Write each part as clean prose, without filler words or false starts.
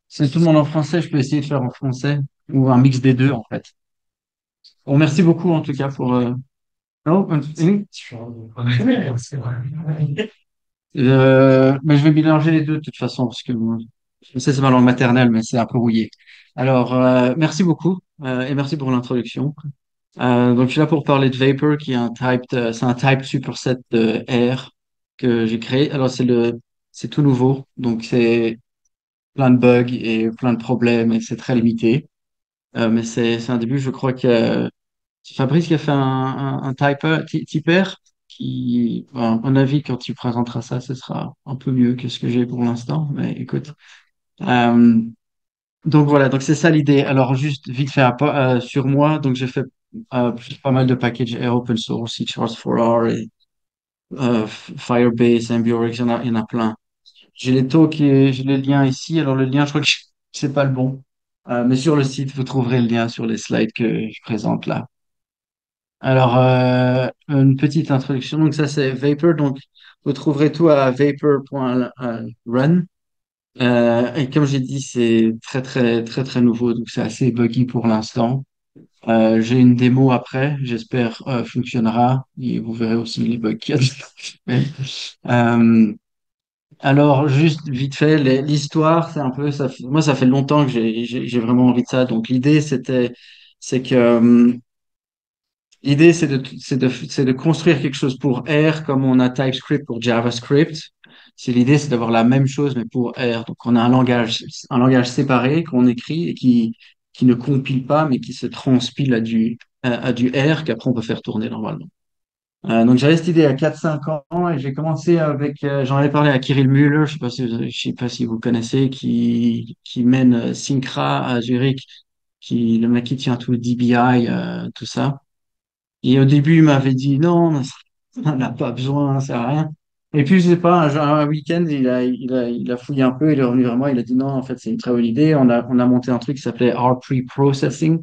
C'est tout le monde en français, je peux essayer de faire en français ou un mix des deux en fait. Bon, merci beaucoup en tout cas pour. Non, mais je vais mélanger les deux de toute façon parce que je sais c'est ma langue maternelle, mais c'est un peu rouillé. Alors, merci beaucoup et merci pour l'introduction. Donc, je suis là pour parler de Vapor, qui est c'est un type superset de R que j'ai créé. Alors, c'est tout nouveau, donc c'est plein de bugs et plein de problèmes et c'est très limité. Mais c'est un début. Je crois que c'est Fabrice qui a fait un typer qui, à mon avis, quand tu présenteras ça, ce sera un peu mieux que ce que j'ai pour l'instant. Mais écoute. Euh, donc voilà, donc c'est ça l'idée. Alors juste vite fait sur moi, donc j'ai fait pas mal de packages Air Open Source, C Charts 4R et Firebase, MBORX, il y en a plein. J'ai les talks et j'ai les liens ici. Alors le lien, je crois que c'est pas le bon. Mais sur le site, vous trouverez le lien sur les slides que je présente là. Alors, une petite introduction. Donc, ça, c'est Vapor. Donc, vous trouverez tout à vapor.run. Et comme j'ai dit, c'est très, très, très, très nouveau. Donc, c'est assez buggy pour l'instant. J'ai une démo après. J'espère fonctionnera. Et vous verrez aussi les bugs qu'il y a dedans. Mais, euh, alors, juste vite fait, l'histoire, c'est un peu, moi, ça fait longtemps que j'ai vraiment envie de ça. Donc, c'est que, l'idée, c'est de construire quelque chose pour R comme on a TypeScript pour JavaScript. L'idée, c'est d'avoir la même chose, mais pour R. Donc, on a un langage séparé qu'on écrit et qui ne compile pas, mais qui se transpile à du R qu'après on peut faire tourner normalement. Donc, j'avais cette idée à 4 5 ans et j'ai commencé j'en avais parlé à Kirill Müller, je sais pas si vous connaissez, qui mène Syncra à Zurich, le mec qui tient tout le DBI, tout ça. Et au début, il m'avait dit non, mais on n'a pas besoin, ça sert à rien. Et puis, je sais pas, un week-end, il a fouillé un peu, il est revenu vers moi, il a dit non, en fait, c'est une très bonne idée. On a monté un truc qui s'appelait R Pre-Processing.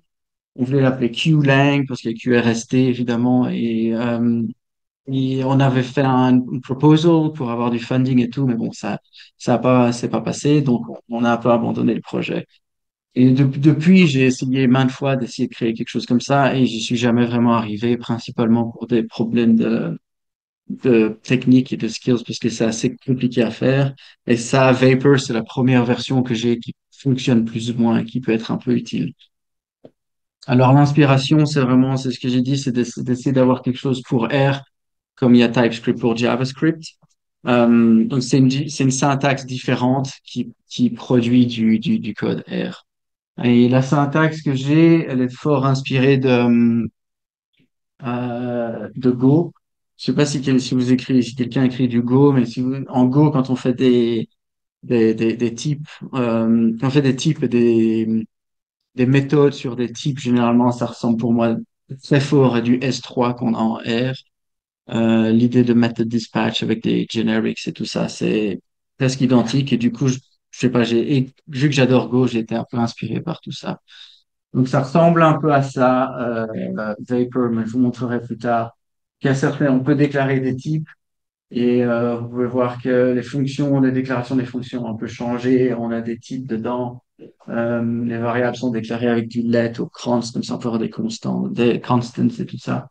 On voulait l'appeler QLang parce qu'il y a QRST, évidemment. Et on avait fait un proposal pour avoir du funding et tout, mais bon, c'est pas passé, donc on a un peu abandonné le projet. Et depuis, j'ai essayé maintes fois d'essayer de créer quelque chose comme ça et j'y suis jamais vraiment arrivé, principalement pour des problèmes de technique et de skills parce que c'est assez compliqué à faire. Et ça, Vapor, c'est la première version que j'ai qui fonctionne plus ou moins et qui peut être un peu utile. Alors, l'inspiration, c'est ce que j'ai dit, d'essayer d'avoir quelque chose pour R comme il y a TypeScript pour JavaScript. Donc, c'est une syntaxe différente qui produit du code R. Et la syntaxe que j'ai, elle est fort inspirée de Go. Je sais pas si quelqu'un écrit du Go, mais en Go, quand on fait des types, quand on fait des types et des méthodes sur des types, généralement, ça ressemble pour moi très fort à du S3 qu'on a en R. L'idée de method dispatch avec des generics et tout ça, c'est presque identique. Et du coup, je sais pas, vu que j'adore Go, j'ai été un peu inspiré par tout ça. Donc ça ressemble un peu à ça, Vapor, mais je vous montrerai plus tard. On peut déclarer des types et vous pouvez voir que les déclarations des fonctions ont un peu changé. On a des types dedans. Les variables sont déclarées avec du let ou const, comme ça on peut avoir des constants et tout ça.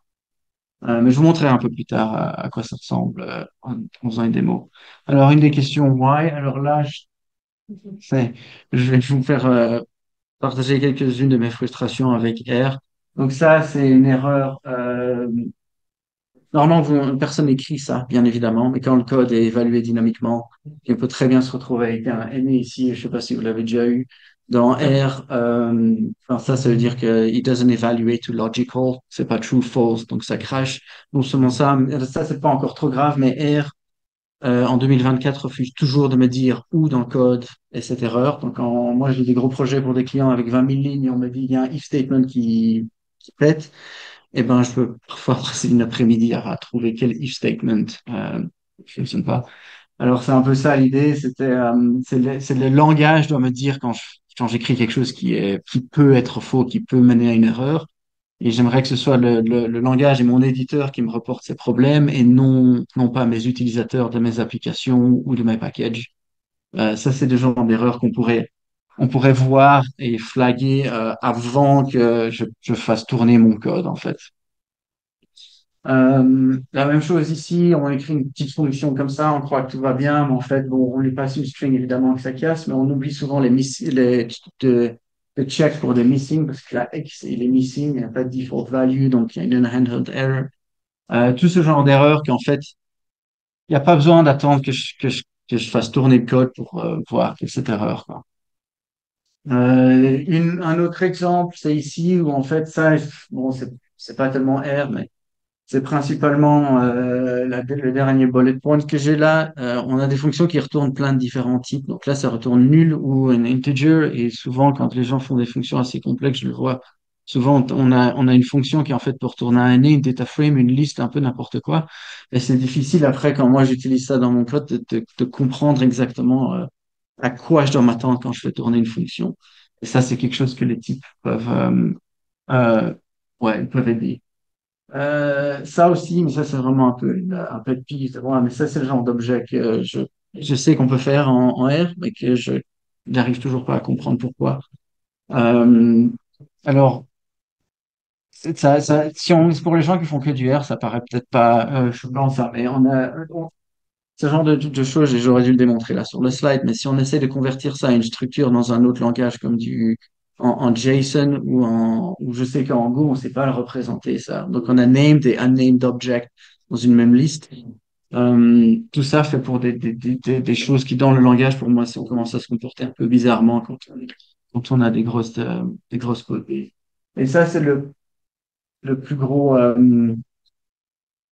Mais je vous montrerai un peu plus tard à quoi ça ressemble en faisant une démo. Alors une des questions why. Alors là, sais, je vais vous faire partager quelques-unes de mes frustrations avec R. Donc ça, c'est une erreur. Normalement, personne n'écrit ça, bien évidemment, mais quand le code est évalué dynamiquement, on peut très bien se retrouver avec un NE ici, je ne sais pas si vous l'avez déjà eu. Dans R, enfin, ça veut dire que it doesn't evaluate to logical, c'est pas true, false, donc ça crache. Non seulement ça, c'est pas encore trop grave, mais R, en 2024, refuse toujours de me dire où dans le code est cette erreur. Donc, moi, j'ai des gros projets pour des clients avec 20 000 lignes et on me dit il y a un if statement qui pète. Eh ben, je peux parfois passer une après-midi à trouver quel if statement ne fonctionne pas. Alors, c'est un peu ça l'idée. C'est le langage doit me dire quand j'écris quelque chose qui peut être faux, qui peut mener à une erreur. Et j'aimerais que ce soit le langage et mon éditeur qui me reporte ces problèmes et non pas mes utilisateurs de mes applications ou de mes packages. Ça, c'est le genre d'erreur qu'on pourrait on pourrait voir et flaguer avant que je fasse tourner mon code, en fait. La même chose ici, on écrit une petite fonction comme ça, on croit que tout va bien, mais en fait, bon, on lui passe une string évidemment que ça casse, mais on oublie souvent les checks pour des missing, parce que la X, il est missing, il n'y a pas de default value, donc il y a une handled error. Tout ce genre d'erreur qu'en fait, il n'y a pas besoin d'attendre que je fasse tourner le code pour voir que cette erreur, quoi. Un autre exemple, c'est ici où en fait, ça, bon, c'est pas tellement R, mais c'est principalement le dernier bullet point que j'ai là. On a des fonctions qui retournent plein de différents types. Donc là, ça retourne nul ou un integer. Et souvent, quand les gens font des fonctions assez complexes, je le vois. Souvent, on a une fonction qui en fait peut retourner un name, une data frame, une liste, un peu n'importe quoi. Et c'est difficile après, quand moi j'utilise ça dans mon code, de comprendre exactement à quoi je dois m'attendre quand je fais tourner une fonction. Et ça, c'est quelque chose que les types euh, ouais, peuvent aider. Ça aussi, mais ça c'est vraiment un peu de piste. Voilà, mais ça c'est le genre d'objet que je sais qu'on peut faire en R, mais que je n'arrive toujours pas à comprendre pourquoi. Euh, alors, si on, pour les gens qui font que du R, ça paraît peut-être pas choquant ça, mais ce genre de choses, et j'aurais dû le démontrer là sur le slide, mais si on essaie de convertir ça à une structure dans un autre langage comme en JSON ou je sais qu'en Go, on ne sait pas le représenter ça. Donc on a named et unnamed object dans une même liste. Tout ça fait pour des choses qui dans le langage, pour moi, on commence à se comporter un peu bizarrement quand on a des grosses codes. Et ça, c'est le plus gros,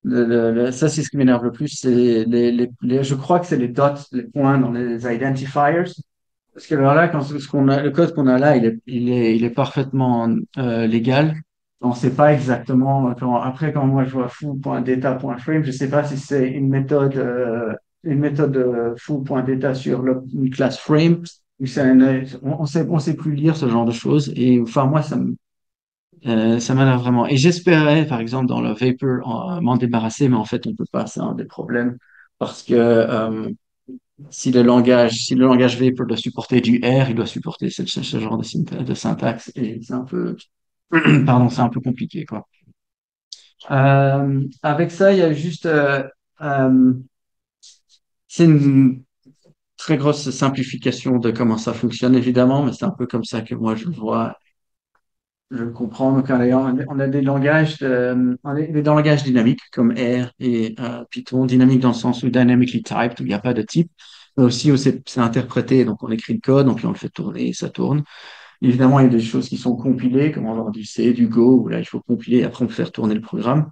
ça, c'est ce qui m'énerve le plus, c'est je crois que c'est les dots, les points dans les identifiers. Parce que alors là, le code qu'on a là, il est parfaitement légal. On ne sait pas exactement, quand moi je vois foo.data.frame, je ne sais pas si c'est une méthode foo.data sur une classe frame, ou on sait plus lire ce genre de choses. Et enfin, moi, ça m'énerve vraiment. Et j'espérais, par exemple, dans le Vapor, m'en débarrasser, mais en fait, on peut pas, c'est un des problèmes. Parce que si le langage Vapor doit supporter du R, il doit supporter ce genre de syntaxe. Et c'est un peu, pardon, c'est un peu compliqué, quoi. Avec ça, il y a juste, euh, c'est une très grosse simplification de comment ça fonctionne, évidemment, mais c'est un peu comme ça que moi je le vois. Je le comprends. Donc, on a des langages, on a des langages dynamiques comme R et Python, dynamique dans le sens où dynamically typed, où il n'y a pas de type, mais aussi où c'est interprété. Donc, on écrit le code, donc puis on le fait tourner et ça tourne. Évidemment, il y a des choses qui sont compilées, comme avoir du C, du Go, où là, il faut compiler et après on peut faire tourner le programme.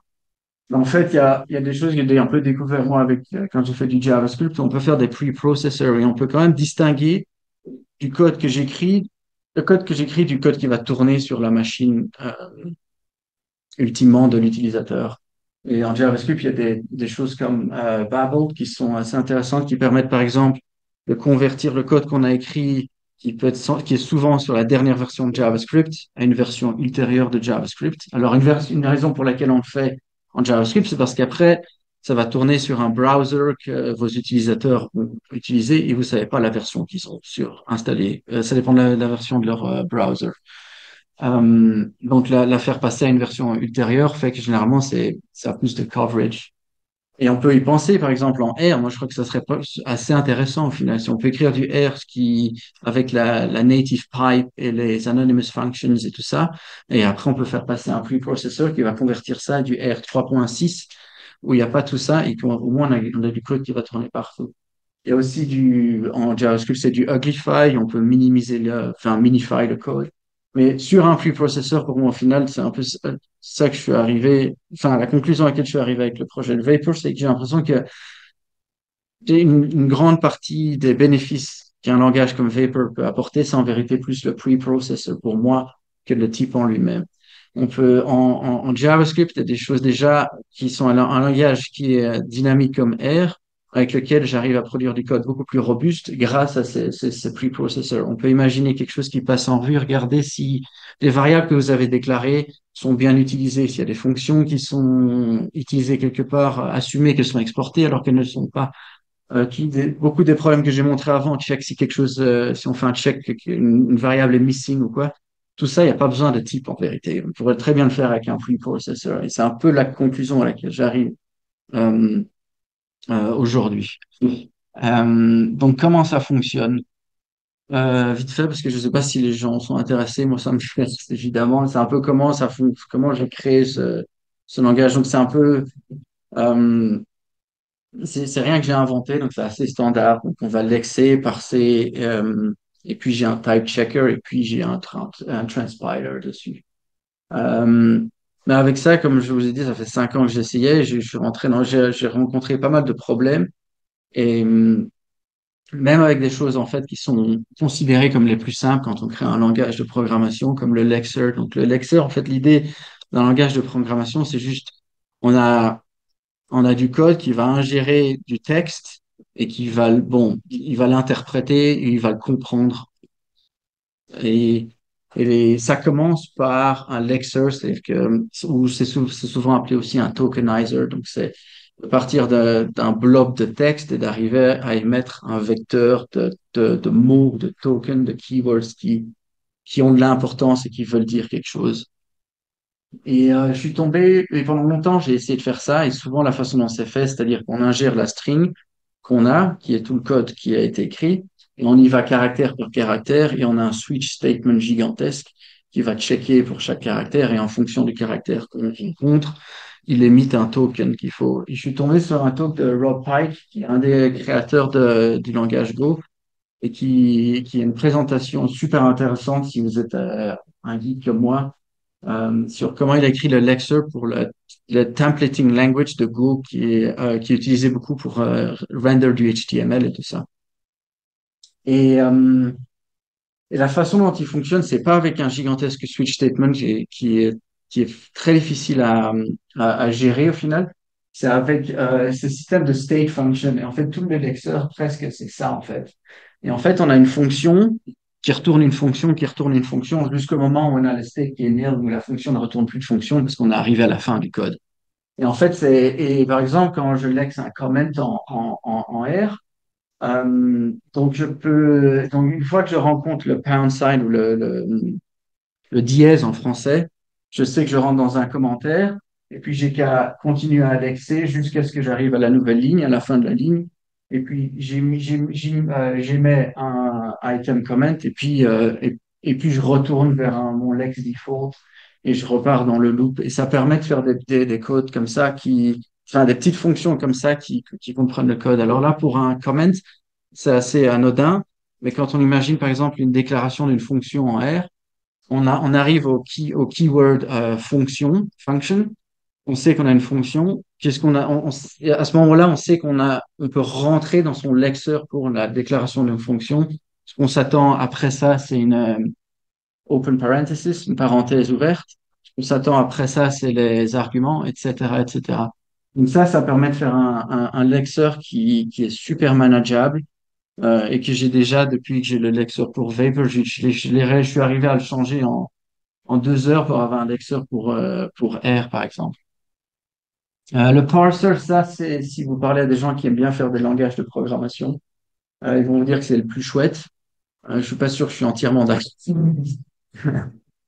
Mais en fait, il y a des choses que j'ai un peu découvert moi quand j'ai fait du JavaScript. On peut faire des preprocessors et on peut quand même distinguer du code que j'écris, le code que j'écris du code qui va tourner sur la machine ultimement de l'utilisateur. Et en JavaScript, il y a des choses comme Babel qui sont assez intéressantes, qui permettent par exemple de convertir le code qu'on a écrit, qui est souvent sur la dernière version de JavaScript, à une version ultérieure de JavaScript. Alors une raison pour laquelle on le fait en JavaScript, c'est parce qu'après, ça va tourner sur un browser que vos utilisateurs vont utiliser et vous savez pas la version qu'ils ont installée. Ça dépend de la version de leur browser. Donc, la faire passer à une version ultérieure fait que généralement, ça a plus de coverage. Et on peut y penser, par exemple, en R. Moi, je crois que ça serait assez intéressant au final. Si on peut écrire du R avec la native pipe et les anonymous functions et tout ça. Et après, on peut faire passer un preprocessor qui va convertir ça à du R 3.6 où il n'y a pas tout ça et qu'au moins on a du code qui va tourner partout. Il y a aussi en JavaScript, c'est du uglify, on peut minify le code. Mais sur un preprocessor, pour moi, au final, c'est un peu ça que je suis arrivé, enfin, la conclusion à laquelle je suis arrivé avec le projet de Vapor, c'est que j'ai l'impression que j'ai une grande partie des bénéfices qu'un langage comme Vapor peut apporter, c'est en vérité plus le preprocessor pour moi que le type en lui-même. En JavaScript, il y a des choses déjà qui sont un langage qui est dynamique comme R, avec lequel j'arrive à produire du code beaucoup plus robuste grâce à ces preprocessors. On peut imaginer quelque chose qui passe en vue, regarder si les variables que vous avez déclarées sont bien utilisées, s'il y a des fonctions qui sont utilisées quelque part, assumer qu'elles sont exportées alors qu'elles ne le sont pas. beaucoup des problèmes que j'ai montrés avant, check si quelque chose, si on fait un check, une variable est missing ou quoi. Tout ça, il n'y a pas besoin de type en vérité. On pourrait très bien le faire avec un preprocessor. Et c'est un peu la conclusion à laquelle j'arrive euh, aujourd'hui. Donc, comment ça fonctionne? Vite fait, parce que je ne sais pas si les gens sont intéressés. Moi, ça me fait évidemment. C'est un peu comment ça fonctionne, comment j'ai créé ce langage. Donc, c'est un peu, euh, c'est rien que j'ai inventé, donc c'est assez standard. Donc, on va l'exer, parser, et puis j'ai un type checker, et puis j'ai un transpiler dessus. Euh, mais avec ça, comme je vous ai dit, ça fait 5 ans que j'essayais. Je suis rentré dans, j'ai rencontré pas mal de problèmes. Et même avec des choses en fait qui sont considérées comme les plus simples quand on crée un langage de programmation comme le Lexer. Donc le Lexer, en fait, l'idée d'un langage de programmation, c'est juste on a on a du code qui va ingérer du texte et qui va bon, il va l'interpréter et il va le comprendre. Et, ça commence par un Lexer, c'est-à-dire que ou c'est souvent appelé aussi un tokenizer. Donc c'est de partir d'un blob de texte et d'arriver à émettre un vecteur de mots, de tokens, de keywords qui ont de l'importance et qui veulent dire quelque chose. Et je suis tombé, et pendant longtemps, j'ai essayé de faire ça, et souvent la façon dont c'est fait, c'est-à-dire qu'on ingère la string qu'on a, qui est tout le code qui a été écrit, et on y va caractère par caractère, et on a un switch statement gigantesque qui va checker pour chaque caractère, et en fonction du caractère qu'on rencontre, il émite un token qu'il faut. Et je suis tombé sur un talk de Rob Pike, qui est un des créateurs du langage Go, et qui est une présentation super intéressante si vous êtes un geek comme moi sur comment il a écrit le Lexer pour le templating language de Go qui est utilisé beaucoup pour render du HTML et tout ça. Et, euh, et la façon dont il fonctionne, c'est pas avec un gigantesque switch statement qui est très difficile à gérer au final. C'est avec ce système de state function. Et en fait, tout le Lexer, presque, c'est ça, en fait. Et en fait, on a une fonction qui retourne une fonction, qui retourne une fonction, jusqu'au moment où on a le state qui est nil, où la fonction ne retourne plus de fonction parce qu'on est arrivé à la fin du code. Et en fait, et par exemple, quand je lex un comment en R, donc donc une fois que je rencontre le pound sign ou le dièse en français, je sais que je rentre dans un commentaire et puis j'ai qu'à continuer à indexer jusqu'à ce que j'arrive à la nouvelle ligne, à la fin de la ligne. Et puis j'émets un item comment et puis je retourne vers mon lex default et je repars dans le loop. Et ça permet de faire des codes comme ça enfin des petites fonctions comme ça qui comprennent le code. Alors là, pour un comment, c'est assez anodin, mais quand on imagine par exemple une déclaration d'une fonction en R, on arrive au keyword function. On sait qu'on a une fonction. Qu'est-ce qu'on a? À ce moment-là, on sait on peut rentrer dans son lexer pour la déclaration d'une fonction. Ce qu'on s'attend après ça, c'est une open parenthesis, une parenthèse ouverte. Ce qu'on s'attend après ça, c'est les arguments, etc., etc. Donc ça permet de faire un lexer qui est super manageable et que j'ai déjà, depuis que j'ai le lexer pour Vapor, je suis arrivé à le changer en 2 heures pour avoir un lecteur pour R, par exemple. Le parser, ça, c'est si vous parlez à des gens qui aiment bien faire des langages de programmation, ils vont vous dire que c'est le plus chouette. Je suis pas sûr que je suis entièrement d'accord.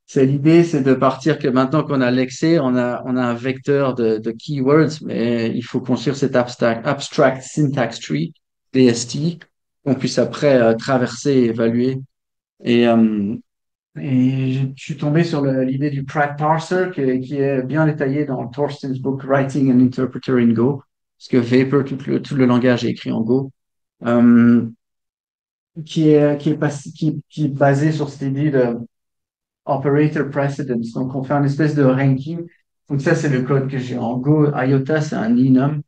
C'est l'idée, c'est de partir que maintenant qu'on a lexé, on a un vecteur de keywords, mais il faut construire cet abstract syntax tree, DST, qu'on puisse après traverser et évaluer. Et, je suis tombé sur l'idée du Pratt Parser qui est bien détaillé dans Thorsten's book Writing an Interpreter in Go, parce que Vapor, tout le langage est écrit en Go, euh, qui est basé sur cette idée de operator precedence. Donc, on fait une espèce de ranking. Donc, ça, c'est le code que j'ai en Go. IOTA, c'est un enum,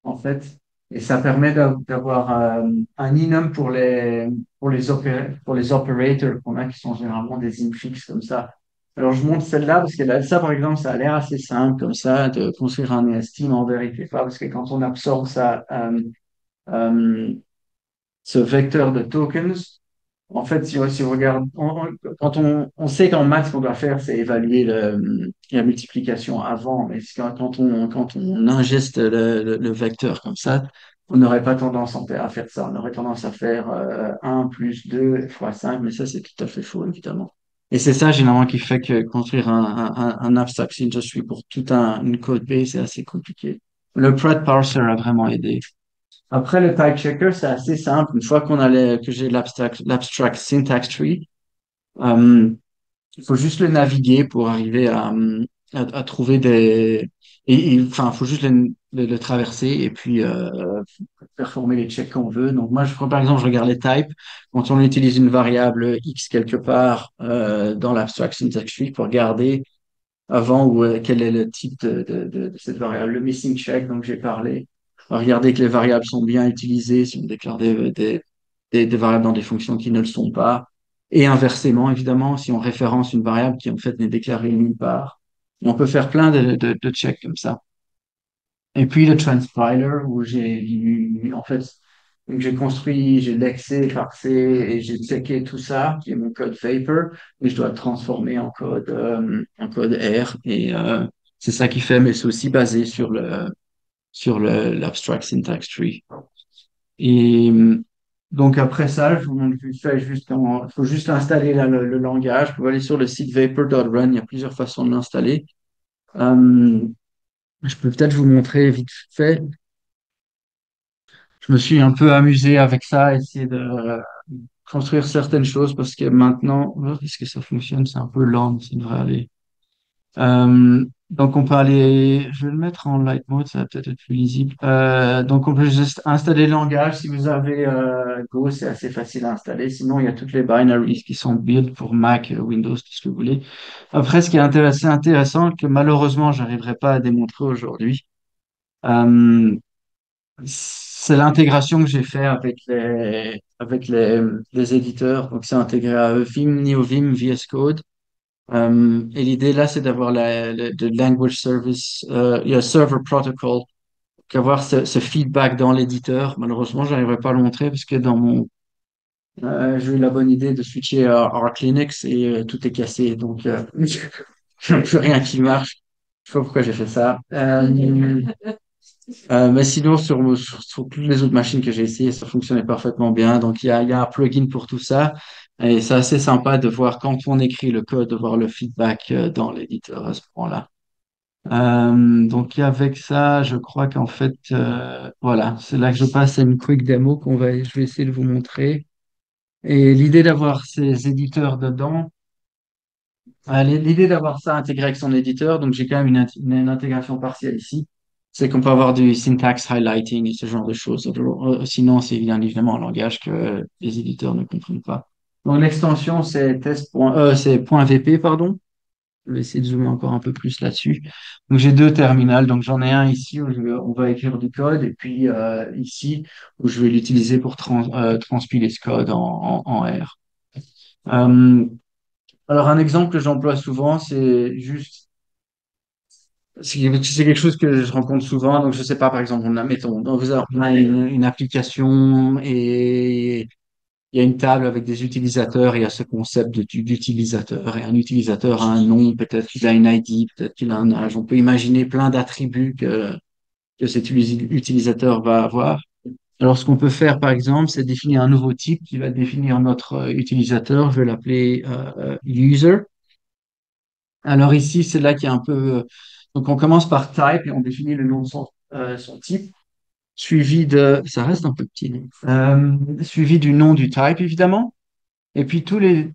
en fait. Et ça permet d'avoir un enum pour les operators qu'on a, qui sont généralement des infixes comme ça. Alors, je montre celle-là parce que ça, par exemple, ça a l'air assez simple comme ça de construire un EST, mais en vérité pas, parce que quand on absorbe ça, euh, ce vecteur de tokens, en fait, si on regarde, quand on sait qu'en maths, ce qu'on doit faire, c'est évaluer la multiplication avant, mais quand on ingeste le vecteur comme ça, on n'aurait pas tendance à faire ça. On aurait tendance à faire 1 plus 2 fois 5, mais ça, c'est tout à fait faux, évidemment. Et c'est ça, généralement, qui fait que construire un abstract industry pour une code base, c'est assez compliqué. Le Prad parser a vraiment aidé. Après, le type checker, c'est assez simple. Une fois que j'ai l'abstract syntax tree, euh, il faut juste le naviguer pour arriver à trouver enfin, il faut juste le traverser et puis performer les checks qu'on veut. Donc, moi, par exemple, je regarde les types. Quand on utilise une variable X quelque part dans l'abstract syntax tree pour regarder avant ou quel est le type de cette variable, le missing check dont j'ai parlé. Regardez que les variables sont bien utilisées, si on déclare des variables dans des fonctions qui ne le sont pas. Et inversement, évidemment, si on référence une variable qui en fait n'est déclarée nulle part. On peut faire plein de checks comme ça. Et puis le transpiler, où en fait, donc j'ai construit, j'ai lexé, parsé et j'ai checké tout ça, qui est mon code Vapor, et je dois le transformer en code R. Et c'est ça qui fait, mais c'est aussi basé sur l'abstract syntax tree. Et donc après ça, je vous montre vite fait il faut juste installer le langage. Vous pouvez aller sur le site vapor.run, il y a plusieurs façons de l'installer. Euh, je peux peut-être vous montrer vite fait. Je me suis un peu amusé avec ça, essayer de construire certaines choses parce que maintenant, est-ce que ça fonctionne? C'est un peu lent, mais ça devrait aller. Donc on peut aller, je vais le mettre en light mode, ça va peut-être être plus lisible. Donc on peut juste installer le langage. Si vous avez Go, c'est assez facile à installer. Sinon, il y a toutes les binaries qui sont build pour Mac, Windows, tout ce que vous voulez. Après, ce qui est intéressant, que malheureusement, j'arriverai pas à démontrer aujourd'hui, euh, c'est l'intégration que j'ai fait avec les éditeurs. Donc, c'est intégré à Vim, NeoVim, VS Code. Et l'idée là, c'est d'avoir de language service, il y a server protocol, qu'avoir ce feedback dans l'éditeur. Malheureusement, j'arriverai pas à le montrer parce que j'ai eu la bonne idée de switcher à Arch Linux et tout est cassé. Donc, je n'ai plus rien qui marche. Je sais pas pourquoi j'ai fait ça. Mais sinon, sur toutes les autres machines que j'ai essayées, ça fonctionnait parfaitement bien. Donc, il y a un plugin pour tout ça. Et c'est assez sympa de voir quand on écrit le code, de voir le feedback dans l'éditeur à ce point-là. Donc, avec ça, je crois qu'en fait, voilà, c'est là que je passe à une quick démo je vais essayer de vous montrer. Et l'idée d'avoir ces éditeurs dedans, l'idée d'avoir ça intégré avec son éditeur, donc j'ai quand même une intégration partielle ici, c'est qu'on peut avoir du syntax highlighting et ce genre de choses. Sinon, c'est bien évidemment un langage que les éditeurs ne comprennent pas. Donc l'extension, c'est .vp, pardon. Je vais essayer de zoomer encore un peu plus là-dessus. Donc j'ai deux terminals. Donc j'en ai un ici où on va écrire du code et puis ici où je vais l'utiliser pour transpiler ce code en R. Euh, alors, un exemple que j'emploie souvent, c'est quelque chose que je rencontre souvent. Donc, je sais pas, par exemple, mettons, on a une application et il y a une table avec des utilisateurs et il y a ce concept d'utilisateur. Et un utilisateur a un nom, peut-être qu'il a une ID, peut-être qu'il a un âge. On peut imaginer plein d'attributs que cet utilisateur va avoir. Alors, ce qu'on peut faire, par exemple, c'est définir un nouveau type qui va définir notre utilisateur. Je vais l'appeler user. Alors ici, c'est là qu'il y a un peu. Donc on commence par type et on définit le nom de son type, suivi de. Ça reste un peu petit, non. Suivi du nom du type, évidemment. Et puis tous les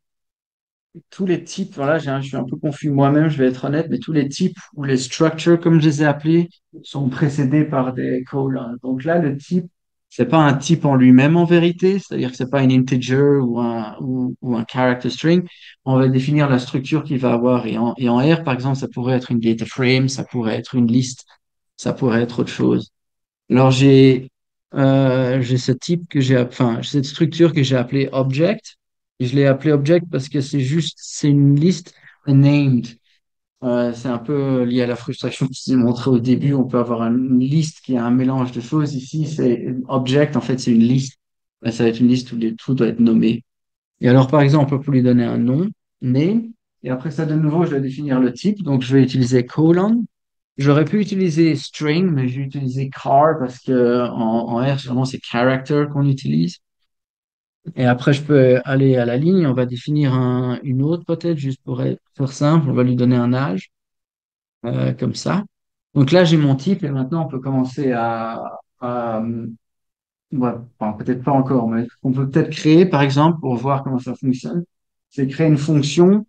types, voilà, je suis un peu confus moi-même, je vais être honnête, mais tous les types ou les structures, comme je les ai appelés, sont précédés par des colons. Donc là, le type, c'est pas un type en lui-même en vérité, c'est-à-dire que c'est pas un integer ou un character string. On va définir la structure qu'il va avoir. Et en R, par exemple, ça pourrait être une data frame, ça pourrait être une liste, ça pourrait être autre chose. Alors j'ai ce type enfin, cette structure que j'ai appelée object. Et je l'ai appelé object parce que c'est une liste named. C'est un peu lié à la frustration que je t'ai montré au début. On peut avoir une liste qui a un mélange de choses. Ici, c'est object. En fait, c'est une liste. Ça va être une liste où tout doit être nommé. Et alors, par exemple, on peut lui donner un nom, name. Et après ça, de nouveau, je vais définir le type. Donc, je vais utiliser colon. J'aurais pu utiliser string, mais j'ai utilisé char parce que en R, sûrement, c'est character qu'on utilise. Et après, je peux aller à la ligne. On va définir une autre peut-être, juste pour faire simple. On va lui donner un âge, comme ça. Donc là, j'ai mon type et maintenant, on peut commencer ouais, enfin, peut-être pas encore, mais on peut peut-être créer, par exemple, pour voir comment ça fonctionne. C'est créer une fonction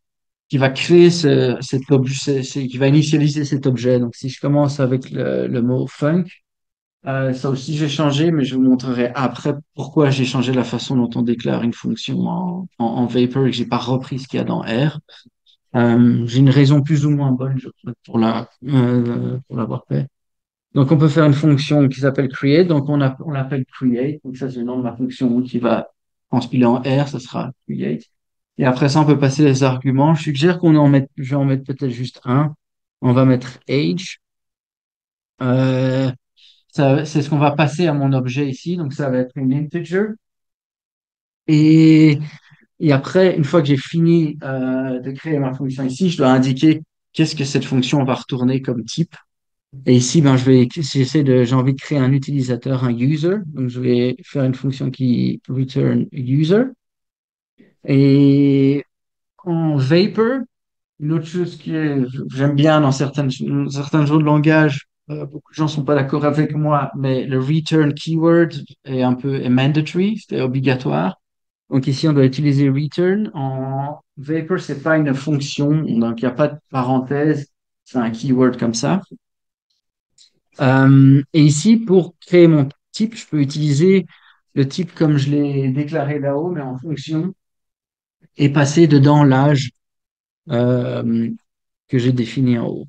qui va créer cet objet, qui va initialiser cet objet. Donc, si je commence avec le mot funk, ça aussi j'ai changé, mais je vous montrerai après pourquoi j'ai changé la façon dont on déclare une fonction en Vapor et que j'ai pas repris ce qu'il y a dans R. J'ai une raison plus ou moins bonne je crois, pour l'avoir fait. Donc, on peut faire une fonction qui s'appelle create. Donc, on l'appelle create. Donc, ça, c'est le nom de ma fonction qui va transpiler en R. Ça sera create. Et après ça, on peut passer les arguments. Je suggère je vais en mettre peut-être juste un. On va mettre age. Euh, c'est ce qu'on va passer à mon objet ici. Donc, ça va être une integer. Et, et après, une fois que j'ai fini de créer ma fonction ici, je dois indiquer qu'est-ce que cette fonction va retourner comme type. Et ici, ben, j'ai envie de créer un utilisateur, un user. Donc, je vais faire une fonction qui return user. Et en Vapor, une autre chose j'aime bien dans certains jeux de langage, beaucoup de gens sont pas d'accord avec moi, mais le return keyword est mandatory, c'est obligatoire. Donc ici, on doit utiliser return. En Vapor, c'est pas une fonction, donc il n'y a pas de parenthèse, c'est un keyword comme ça. Et ici, pour créer mon type, je peux utiliser le type comme je l'ai déclaré là-haut, mais en fonction, et passer dedans l'âge euh, que j'ai défini en haut.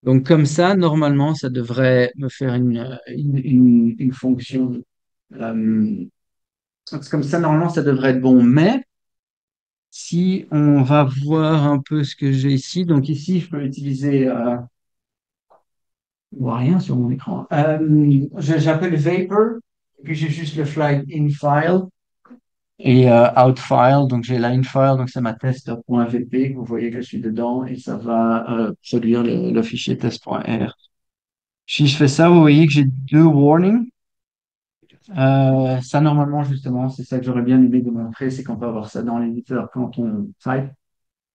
Donc comme ça, normalement, ça devrait me faire une fonction. Euh, Comme ça, normalement, ça devrait être bon. Mais si on va voir un peu ce que j'ai ici, donc ici, je peux utiliser. Je vois rien sur mon écran. J'appelle Vapor, et puis j'ai juste le flag in file et out file. Donc j'ai la in file, donc c'est ma test.vp. Vous voyez que je suis dedans et ça va produire le fichier test.r. Si je fais ça, vous voyez que j'ai deux warnings. Ça, normalement, justement, c'est ça que j'aurais bien aimé de montrer, c'est qu'on peut avoir ça dans l'éditeur quand on type.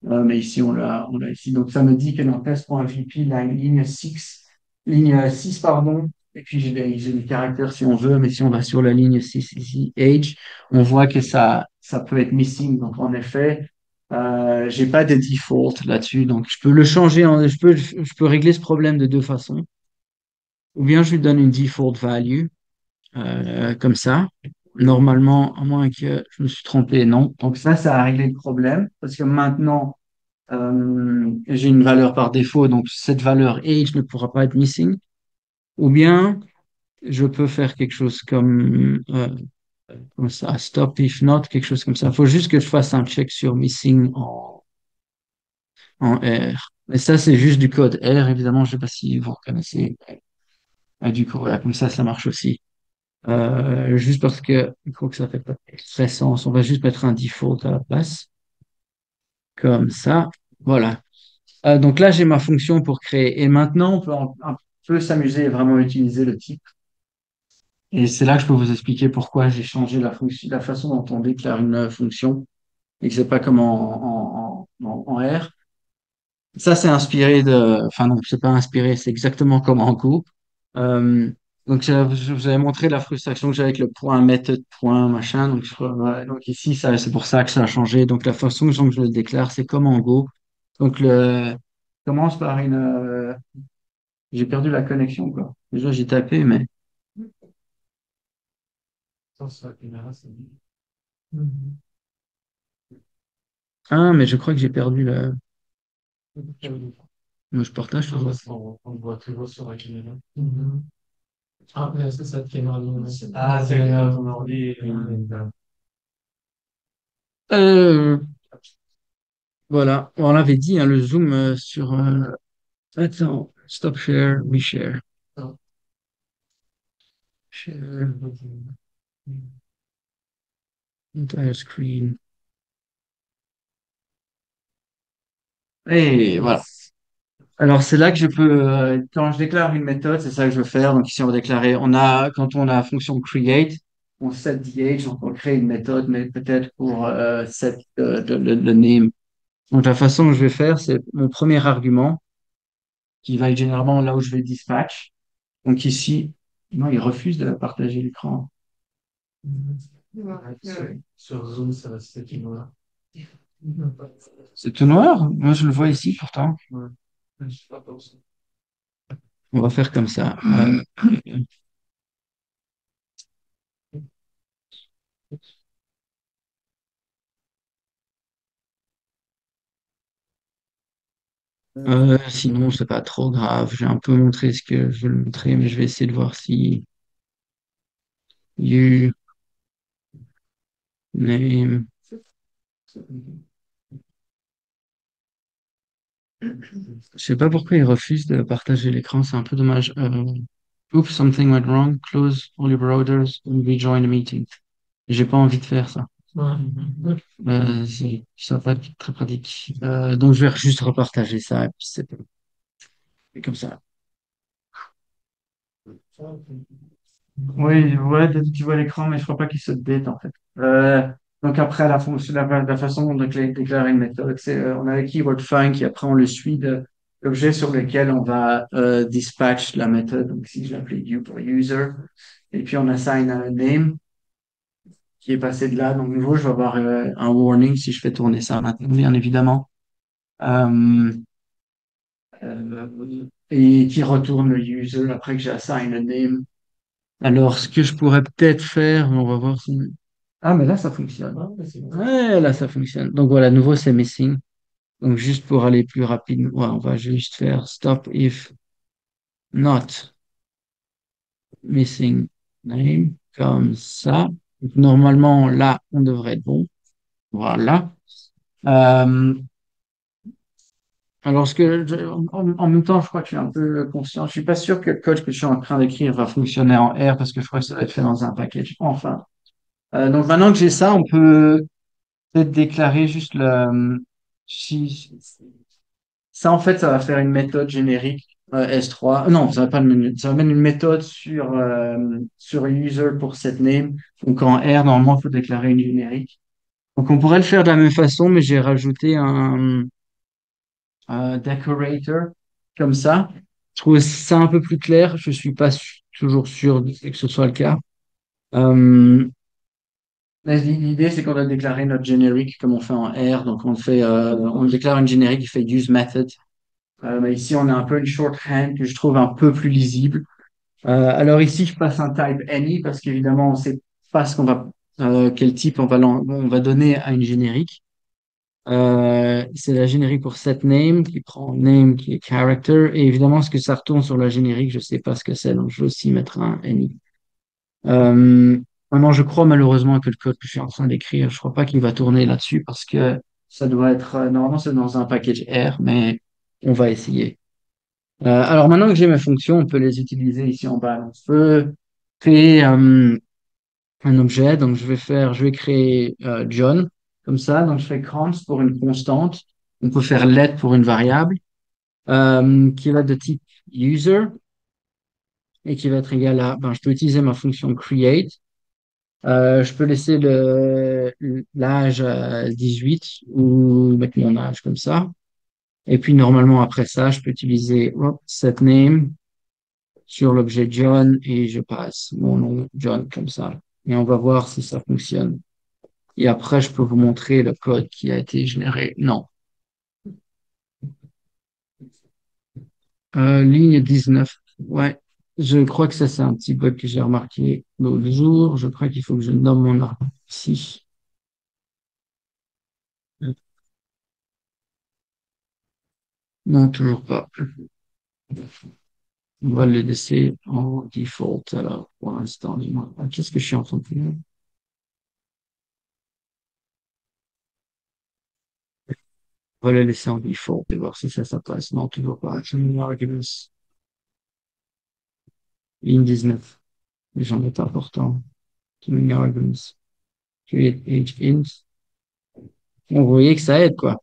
Mais ici, on l'a ici. Donc, ça me dit que dans test.vp, la ligne 6 pardon, et puis j'ai les caractères si on veut, mais si on va sur la ligne 6 ici, age, on voit que ça peut être missing. Donc, en effet, j'ai pas de default là-dessus. Donc, je peux le changer, je peux régler ce problème de deux façons. Ou bien je lui donne une default value, comme ça. Normalement, à moins que je me suis trompé, non. Donc, ça a réglé le problème. Parce que maintenant, j'ai une valeur par défaut, donc cette valeur age ne pourra pas être missing. Ou bien, je peux faire quelque chose comme ça, stop if not, quelque chose comme ça. Il faut juste que je fasse un check sur missing en R. Mais ça, c'est juste du code R, évidemment. Je sais pas si vous reconnaissez. Du coup, voilà, comme ça marche aussi. Juste parce que il faut que ça fait pas très sens. On va juste mettre un default à la place. Comme ça. Voilà. Donc là, j'ai ma fonction pour créer. Et maintenant, on peut un peu s'amuser et vraiment utiliser le type. Et c'est là que je peux vous expliquer pourquoi j'ai changé la façon dont on déclare une fonction et que c'est pas comme en R. Ça, c'est inspiré enfin non, c'est pas inspiré, c'est exactement comme en Go. Euh, donc, je vous avais montré la frustration que j'ai avec le point method point machin. Donc, voilà. Donc ici, c'est pour ça que ça a changé. Donc, la façon dont je le déclare, c'est comme en Go. Donc, commence par j'ai perdu la connexion, quoi. Déjà, j'ai tapé, mais. Ah, mais je crois que j'ai perdu le. Moi, je partage toujours. On voit toujours sur la caméra. Ah, mais est-ce que ça te caméra Ah, c'est ton ordi. Euh, voilà, on l'avait dit, hein, le zoom Attends, stop share, reshare. Share, entire screen. Et voilà. Alors, c'est là que je peux, quand je déclare une méthode, c'est ça que je veux faire. Donc, ici, on va déclarer, quand on a la fonction create, on set the age, donc on crée une méthode, mais peut-être pour set le name. Donc, la façon que je vais faire, c'est mon premier argument, qui va être généralement là où je vais dispatch. Donc, ici, non, il refuse de partager l'écran. Sur Zoom, ça va se tout noir. C'est tout noir? Moi, je le vois ici, pourtant. Ouais. On va faire comme ça. Sinon, c'est pas trop grave. J'ai un peu montré ce que je veux le montrer, mais je vais essayer de voir si you name. Je sais pas pourquoi il refuse de partager l'écran, c'est un peu dommage. Oops, something went wrong. Close all your browsers and rejoin the meeting. J'ai pas envie de faire ça. Ça va pas être très pratique. Donc je vais juste repartager ça et puis c'est comme ça. Oui, ouais, tu vois l'écran, mais je crois pas qu'il se date en fait. Donc après la fonction, la façon dont déclarer une méthode, c'est on a le keyword find qui après on le suit de l'objet sur lequel on va dispatch la méthode. Donc ici je l'appelle you pour user et puis on assign un name qui est passé de là. Donc de nouveau je vais avoir un warning si je fais tourner ça maintenant, bien évidemment. Euh, et qui retourne le user après que j'ai assign le name. Alors, ce que je pourrais peut-être faire, on va voir si... Ah, mais là, ça fonctionne. Ouais, là, ça fonctionne. Donc voilà, à nouveau, c'est missing. Donc juste pour aller plus rapide, ouais, on va juste faire stop if not missing name, comme ça. Donc, normalement, là, on devrait être bon. Voilà. Euh, alors, en même temps, je crois que je suis un peu conscient. Je suis pas sûr que le code que je suis en train d'écrire va fonctionner en R parce que je crois que ça va être fait dans un package. Enfin. Donc maintenant que j'ai ça, on peut peut-être déclarer juste si, ça, en fait, ça va faire une méthode générique S3. Non, ça va pas ça va mettre une méthode sur user pour cette name. Donc en R, normalement, il faut déclarer une générique. Donc on pourrait le faire de la même façon, mais j'ai rajouté un decorator comme ça. Je trouve ça un peu plus clair. Je suis pas toujours sûr que ce soit le cas. Euh, L'idée, c'est qu'on doit déclarer notre générique comme on fait en R. Donc, on déclare une générique qui fait use method. Mais ici, on a un peu une shorthand que je trouve un peu plus lisible. Alors ici, je passe un type any parce qu'évidemment, on sait pas quel type on va donner à une générique. C'est la générique pour set name qui prend name qui est character. Et évidemment, ce que ça retourne sur la générique, je sais pas ce que c'est. Donc, je vais aussi mettre un any. Euh, Maintenant, je crois malheureusement que le code que je suis en train d'écrire, je crois pas qu'il va tourner là-dessus parce que ça doit être, normalement, c'est dans un package R, mais on va essayer. Alors maintenant que j'ai mes fonctions, on peut les utiliser ici en bas. On peut créer un objet. Donc je vais créer John comme ça. Donc je fais const pour une constante. On peut faire let pour une variable qui va être de type user et qui va être égal à, ben, je peux utiliser ma fonction create. Je peux laisser l'âge à 18 ou mettre mon âge comme ça. Et puis, normalement, après ça, je peux utiliser set name sur l'objet John et je passe mon nom John comme ça. Et on va voir si ça fonctionne. Et après, je peux vous montrer le code qui a été généré. Non. Ligne 19. Ouais. Je crois que ça, c'est un petit bug que j'ai remarqué l'autre jour. Je crois qu'il faut que je nomme mon arbre ici. Non, toujours pas. On va le laisser en default, alors, pour l'instant. Dis-moi, qu'est-ce que je suis en train de faire? On va le laisser en default et voir si ça passe. Non, toujours pas. Tuning arguments. Ligne 19. Les gens est important. Tuning arguments. Create age int. Bon, vous voyez que ça aide, quoi.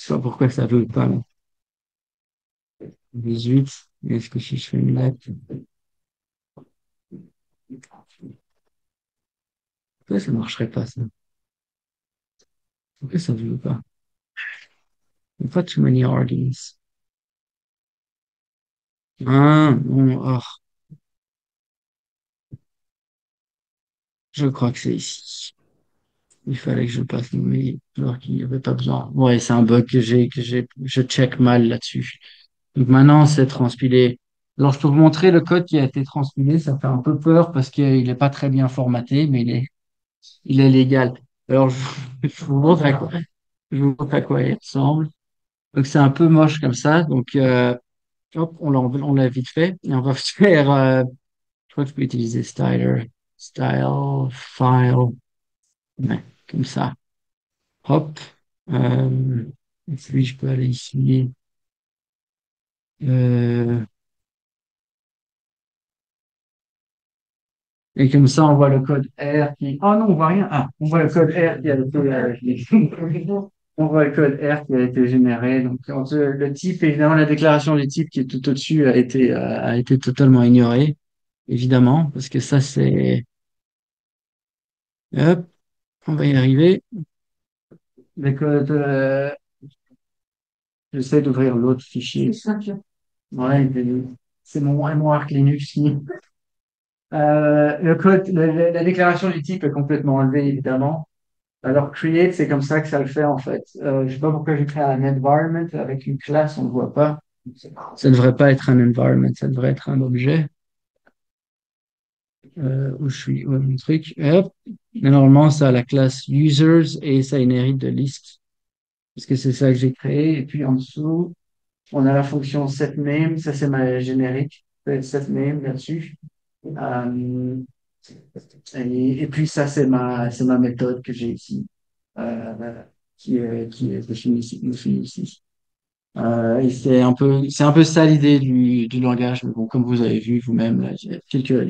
sais pas pourquoi ça veut pas, là. 18. Est-ce que si je fais une lettre, pourquoi ça marcherait pas, ça? Pourquoi ça veut pas? Il n'y a pas too many organs. Ah, bon, ah, je crois que c'est ici. Il fallait que je le passe nommer, alors qu'il n'y avait pas besoin. Ouais, c'est un bug je check mal là-dessus. Donc maintenant, c'est transpilé. Alors, je peux vous montrer le code qui a été transpilé. Ça fait un peu peur parce qu'il n'est pas très bien formaté, mais il est légal. Alors, je vous montre à quoi, je vous montre à quoi il ressemble. Donc, c'est un peu moche comme ça. Donc, hop, on l'a vite fait. Et on va faire, je crois que je peux utiliser style, file, ouais, comme ça. Hop. Euh, et puis, je peux aller ici. Euh, et comme ça, on voit le code R qui... Oh non, on voit rien. Ah, on voit le code R qui a été... on voit le code R qui a été généré. Donc, le type, évidemment, la déclaration du type qui est tout au-dessus a été totalement ignorée, évidemment, parce que ça, c'est... Hop, on va y arriver. Le code... j'essaie d'ouvrir l'autre fichier. Ouais, c'est mon mémoire Linux qui... le code, la déclaration du type est complètement enlevée, évidemment. Alors, create, c'est comme ça que ça le fait, en fait. Je sais pas pourquoi j'ai créé un environment avec une classe, on ne voit pas. Ça ne devrait pas être un environment, ça devrait être un objet. Où je suis, où est mon truc. Et hop. Mais normalement, ça a la classe users et ça inhérite de list. Parce que c'est ça que j'ai créé. Et puis en dessous, on a la fonction setName. Ça, c'est ma générique. SetName là-dessus. Euh, et puis ça, c'est ma méthode que j'ai ici, euh, qui est définie ici. Et c'est un peu ça l'idée du langage. Mais bon, comme vous avez vu vous-même, là, il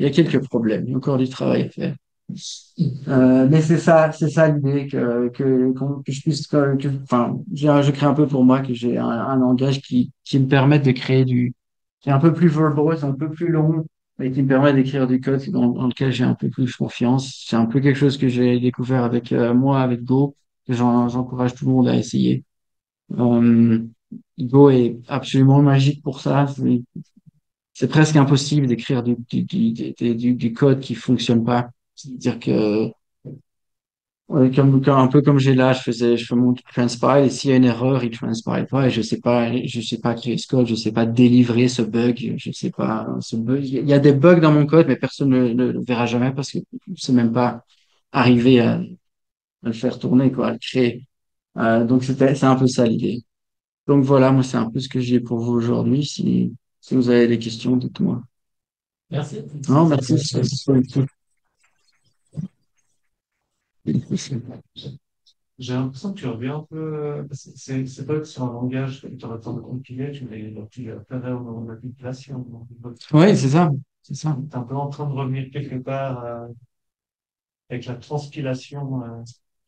y a quelques problèmes. Il y a encore du travail à faire. Mais c'est ça l'idée que je puisse, enfin, je crée un peu pour moi que j'ai un langage qui me permette de créer qui est un peu plus verbose, un peu plus long, et qui me permet d'écrire du code dans lequel j'ai un peu plus confiance. C'est un peu quelque chose que j'ai découvert avec moi, avec Go, que j'encourage tout le monde à essayer. Euh, Go est absolument magique pour ça. C'est presque impossible d'écrire du code qui fonctionne pas. C'est-à-dire que ouais, un peu comme j'ai là, je fais mon transpile et s'il y a une erreur, il transpile pas et je sais pas créer ce code, je sais pas délivrer ce bug, je sais pas ce bug. Il y a des bugs dans mon code, mais personne ne le verra jamais parce que je sais même pas arriver à le faire tourner, quoi, à le créer. Donc c'est un peu ça l'idée. Donc voilà, moi c'est un peu ce que j'ai pour vous aujourd'hui. Si vous avez des questions, dites-moi. Merci. Non, merci. J'ai l'impression que tu reviens un peu. C'est pas que sur un langage que tu auras le temps de compiler, tu l'as fait en manipulation. Oui, c'est ça. C'est ça. Tu es un peu en train de revenir quelque part avec la transpilation.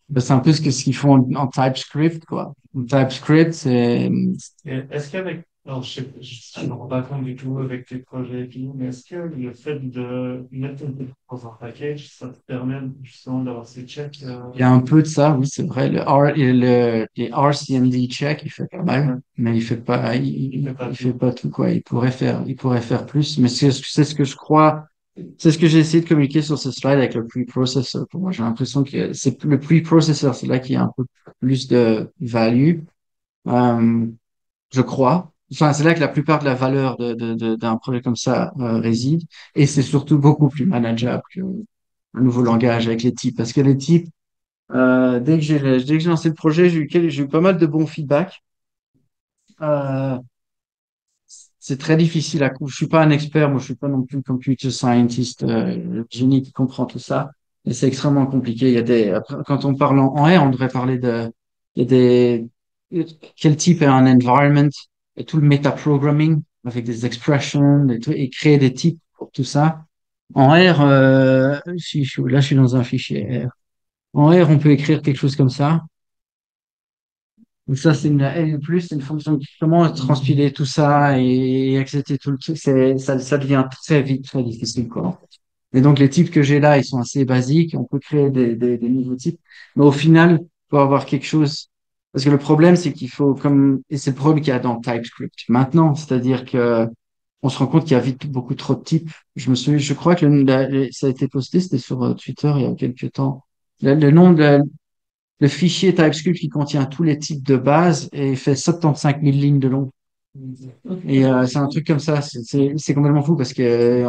Ben, c'est un peu ce qu'ils font en TypeScript, quoi. En TypeScript, c'est, Et est-ce qu'avec. Alors, je me rends pas compte du tout avec tes projets et tout, mais est-ce que le fait de mettre ton truc dans un package, ça te permet justement d'avoir ces checks il y a un peu de ça, oui, c'est vrai. Les RCMD check, il fait pas mal, mais il fait pas il fait tout? pas tout, quoi. Il pourrait faire plus, mais c'est ce que je crois, c'est ce que j'ai essayé de communiquer sur ce slide avec le preprocessor. Pour moi, j'ai l'impression que c'est le preprocessor, c'est là qu'il y a un peu plus de value. Euh, je crois. Enfin, c'est là que la plupart de la valeur d'un projet comme ça réside. Et c'est surtout beaucoup plus manageable qu'un nouveau langage avec les types. Parce que les types, dès que j'ai lancé le projet, j'ai eu pas mal de bons feedbacks. Euh, c'est très difficile je suis pas un expert, moi je suis pas non plus computer scientist, génie qui comprend tout ça. Et c'est extrêmement compliqué. Après, quand on parle en R, on devrait parler il y a quel type est un environment et tout le metaprogramming avec des expressions, des trucs, et créer des types pour tout ça. En R, là je suis dans un fichier R. En R, on peut écrire quelque chose comme ça. Donc ça, c'est et en plus, c'est une fonction qui comment transpiler tout ça et accepter tout le truc, ça devient très vite très difficile, quoi. Et donc, les types que j'ai là, ils sont assez basiques. On peut créer des nouveaux types. Mais au final, il faut avoir quelque chose. Parce que le problème, c'est qu'il faut, et c'est le problème qu'il y a dans TypeScript maintenant. C'est-à-dire que on se rend compte qu'il y a vite beaucoup trop de types. Je crois que ça a été posté, c'était sur Twitter il y a quelques temps. Le nom le fichier TypeScript qui contient tous les types de base et fait 75 000 lignes de long. Et c'est un truc comme ça, c'est complètement fou parce que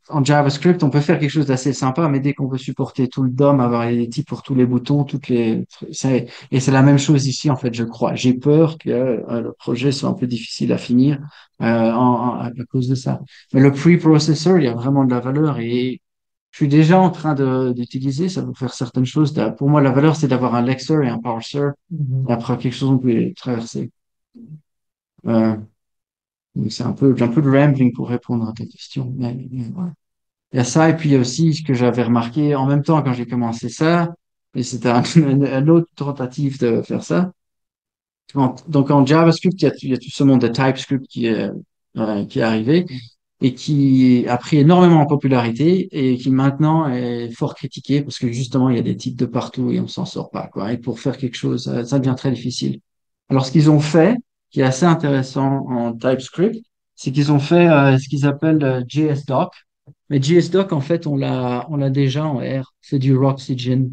en JavaScript, on peut faire quelque chose d'assez sympa, mais dès qu'on veut supporter tout le DOM, avoir les types pour tous les boutons, et c'est la même chose ici, en fait, je crois. J'ai peur que le projet soit un peu difficile à finir à cause de ça. Mais le preprocessor, il y a vraiment de la valeur et je suis déjà en train d'utiliser, ça peut faire certaines choses. Pour moi, la valeur, c'est d'avoir un lexer et un parser. Et après, quelque chose, on peut les traverser. Euh, donc c'est un peu de rambling pour répondre à ta question. Mais voilà. Il y a ça, et puis il y a aussi ce que j'avais remarqué en même temps quand j'ai commencé ça, et c'était une autre tentative de faire ça. Donc en JavaScript, il y a tout ce monde de TypeScript qui est arrivé et qui a pris énormément en popularité et qui maintenant est fort critiqué parce que justement il y a des types de partout et on s'en sort pas, quoi. Et pour faire quelque chose, ça devient très difficile. Alors ce qu'ils ont fait, qui est assez intéressant en TypeScript, c'est qu'ils ont fait ce qu'ils appellent JSDoc. Mais JSDoc, en fait, on l'a déjà en R. C'est du Roxygen.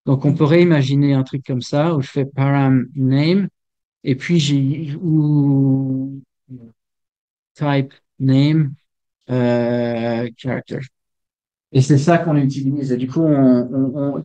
Donc on pourrait imaginer un truc comme ça où je fais param name et puis ou type name character. Et c'est ça qu'on utilise. Et du coup,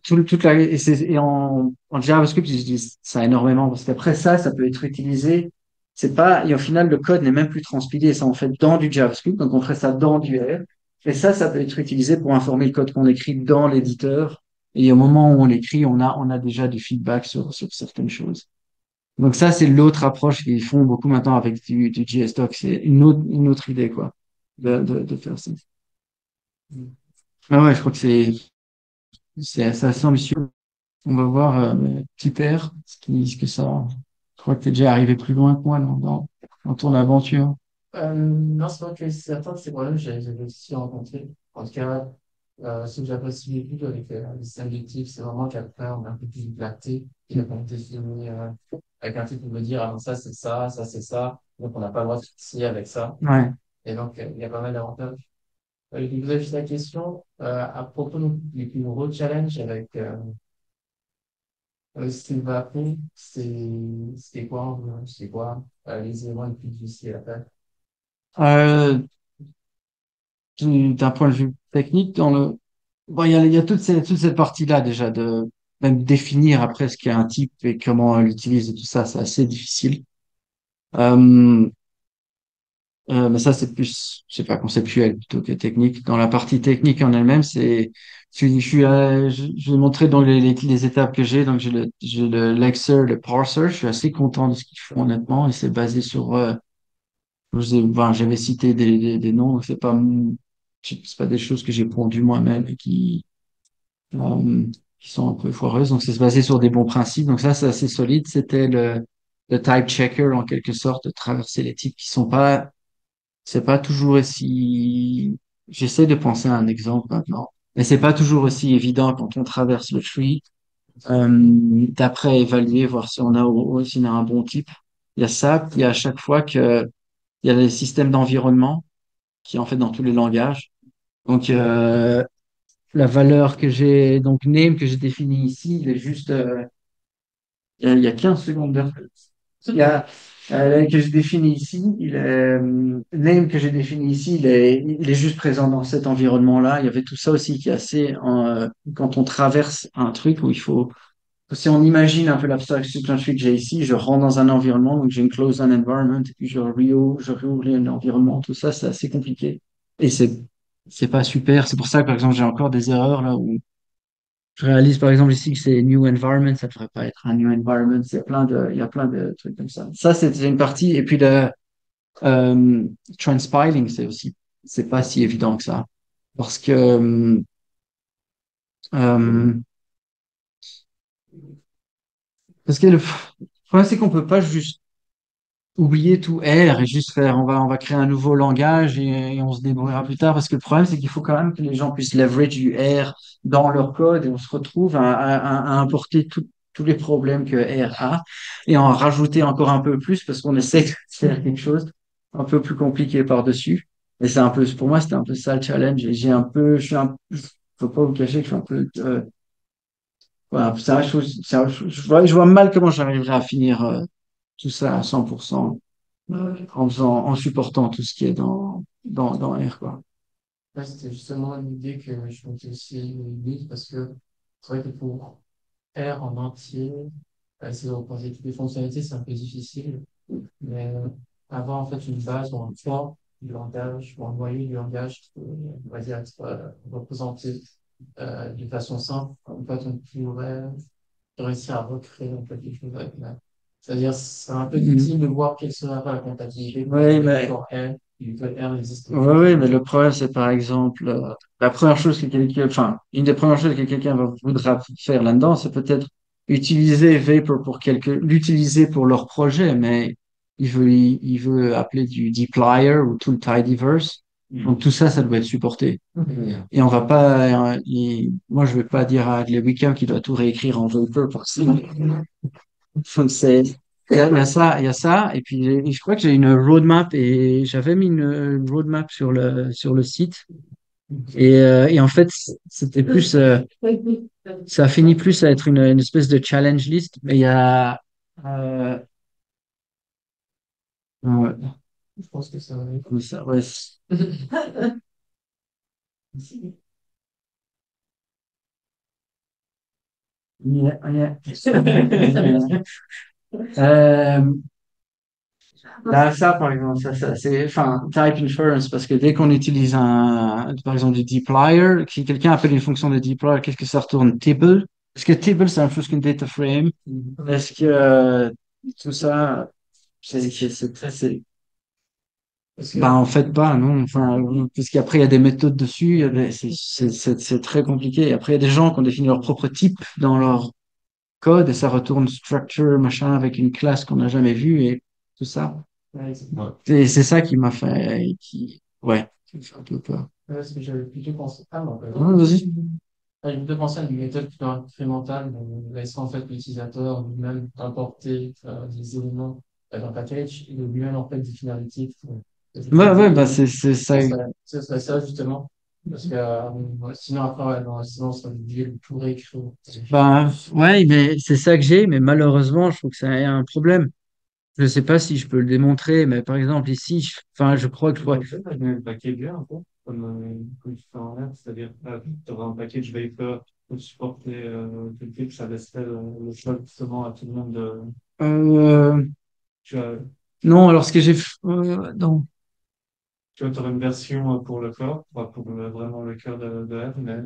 toute en JavaScript, j'utilise ça énormément parce qu'après ça, ça peut être utilisé. C'est pas, et au final, le code n'est même plus transpilé. Ça, on fait dans du JavaScript. Donc, on ferait ça dans du R. Et ça peut être utilisé pour informer le code qu'on écrit dans l'éditeur. Et au moment où on l'écrit, on a déjà du feedback sur certaines choses. Donc, ça, c'est l'autre approche qu'ils font beaucoup maintenant avec du JSDoc. C'est une autre idée, quoi, de faire ça. Ah ouais, je crois que c'est assez ambitieux. On va voir, petit père, ce que ça. Je crois que t'es déjà arrivé plus loin que moi dans ton aventure. Non, c'est pas que certains de ces problèmes, j'ai aussi rencontré. En tout cas, ce que j'apprécie le plus avec les systèmes objectifs, c'est vraiment qu'après, on a un peu plus de clarté. Et donc, on définit avec un truc pour me dire, ah, non, ça, c'est ça, c'est ça. Donc, on n'a pas le droit de se avec ça. Ouais. Et donc, il y a pas mal d'avantages. Je vous avez juste la question à propos des plus gros challenges avec Silvaco, c'était quoi, c'est quoi les éléments les plus difficiles à faire? Euh, D'un point de vue technique, bon, il y a toute cette partie-là déjà de même définir après ce qu'est un type et comment on l'utilise et tout ça, c'est assez difficile. Euh, mais ça, c'est plus, je sais pas, conceptuel plutôt que technique. Dans la partie technique en elle-même, je vais montrer dans les étapes que j'ai. Donc, j'ai le Lexer, le Parser. Je suis assez content de ce qu'ils font, honnêtement. Et c'est basé sur, j'avais cité des noms. Donc c'est pas des choses que j'ai pondues moi-même et euh, qui sont un peu foireuses. Donc, c'est basé sur des bons principes. Donc, ça, c'est assez solide. C'était le type checker, en quelque sorte, de traverser les types qui sont pas c'est pas toujours aussi. J'essaie de penser à un exemple maintenant, mais c'est pas toujours aussi évident quand on traverse le tree d'après évaluer, voir si s'il a un bon type. Il y a ça, puis à chaque fois que il y a les systèmes d'environnement qui est en fait dans tous les langages. Donc la valeur que j'ai donc name que j'ai définie ici, il est juste il y a 15 secondes de il y a que j'ai défini ici, name que j'ai défini ici, il est juste présent dans cet environnement-là. Il y avait tout ça aussi qui est assez, quand on traverse un truc où il faut, si on imagine un peu l'abstraction que j'ai ici, je rentre dans un environnement, donc j'ai une close an environment, et puis je réouvre l'environnement, tout ça, c'est assez compliqué. Et c'est pas super. C'est pour ça que, par exemple, j'ai encore des erreurs là où je réalise par exemple ici que c'est new environment, ça devrait pas être un new environment. Il y a plein de trucs comme ça. Ça, c'est une partie. Et puis le euh, transpiling, c'est pas si évident que ça. Parce que euh, Parce que le problème, c'est qu'on peut pas juste oublier tout R et juste faire, on va créer un nouveau langage et on se débrouillera plus tard. Parce que le problème, c'est qu'il faut quand même que les gens puissent leverage du R dans leur code et on se retrouve à importer tous les problèmes que R a et en rajouter encore un peu plus parce qu'on essaie de faire quelque chose un peu plus compliqué par-dessus. Et c'est un peu, pour moi, c'était un peu ça le challenge. Et j'ai un peu, je suis un, faut pas vous cacher que je suis un peu, voilà, ça, je vois mal comment j'arriverai à finir tout ça à 100% en supportant tout ce qui est dans R, quoi. Là, c'était justement l'idée que je comptais aussi lire parce que c'est vrai que pour R en entier, essayer de reposer toutes les fonctionnalités, c'est un peu difficile. Mais avoir en fait une base ou un corps du langage ou un noyau du langage qui peut, on va dire, être représenté d'une façon simple, en fait, on pourrait réussir à recréer en fait quelque chose avec la. C'est-à-dire, c'est un peu Mhm. difficile de voir quelle sera la compatibilité quand Oui, on est mais, d'accord R, et le code R n'existe ouais, plus. ouais, mais le problème, c'est par exemple, la première chose que quelqu'un, enfin, une des premières choses que quelqu'un voudra faire là-dedans, c'est peut-être utiliser Vapor l'utiliser pour leur projet, mais il veut appeler du dplyr ou tout le tidyverse. Donc tout ça, ça doit être supporté. Et on va pas, moi, je vais pas dire à les week-ends qu'il doit tout réécrire en Vapor pour ça. Donc, il y a ça, il y a ça. Et puis, je crois que j'ai une roadmap et j'avais mis une roadmap sur le site. Et en fait, c'était plus, ça a fini plus à être une espèce de challenge list. Mais il y a, euh, ouais, Je pense que ça va aller. comme ça, ouais. Yeah, yeah. Euh, Là, ça, par exemple, c'est, enfin, type inference, parce que dès qu'on utilise par exemple, du dplyr, si quelqu'un appelle une fonction de dplyr, qu'est-ce que ça retourne? Tibble? Est-ce que tibble, c'est la même chose qu'une data frame? Est-ce que, tout ça, Parce bah, que, en fait, pas, non. Enfin, parce qu'après, il y a des méthodes dessus, c'est très compliqué. Après, il y a des gens qui ont défini leur propre type dans leur code et ça retourne structure, machin, avec une classe qu'on n'a jamais vue et tout ça. ouais, Et c'est ça qui m'a fait, ouais, qui me fait un peu peur. parce que j'avais plutôt pensé, ah non, Ouais, vas-y. j'avais plutôt pensé à une méthode plutôt incrémentale, laissant en fait l'utilisateur lui-même importer des éléments dans le package et de lui-même en fait définir les titres. Ouais, ouais, bah, Et c'est ça. ce serait ça justement. Parce que sinon après, ouais, non, sinon on serait obligé de tout réécrire. Bah, ouais, mais c'est ça que j'ai, mais malheureusement, je trouve que c'est un problème. Je sais pas si je peux le démontrer, mais par exemple, ici, enfin, je crois que, ouais. Un package un peu, comme tu fais en React, c'est-à-dire tu auras un package Vapor pour supporter tout type, ça laisserait le choix justement à tout le monde de. Euh, Tu as, non, alors ce que non. tu auras une version pour le corps, pas pour vraiment le cœur de R, mais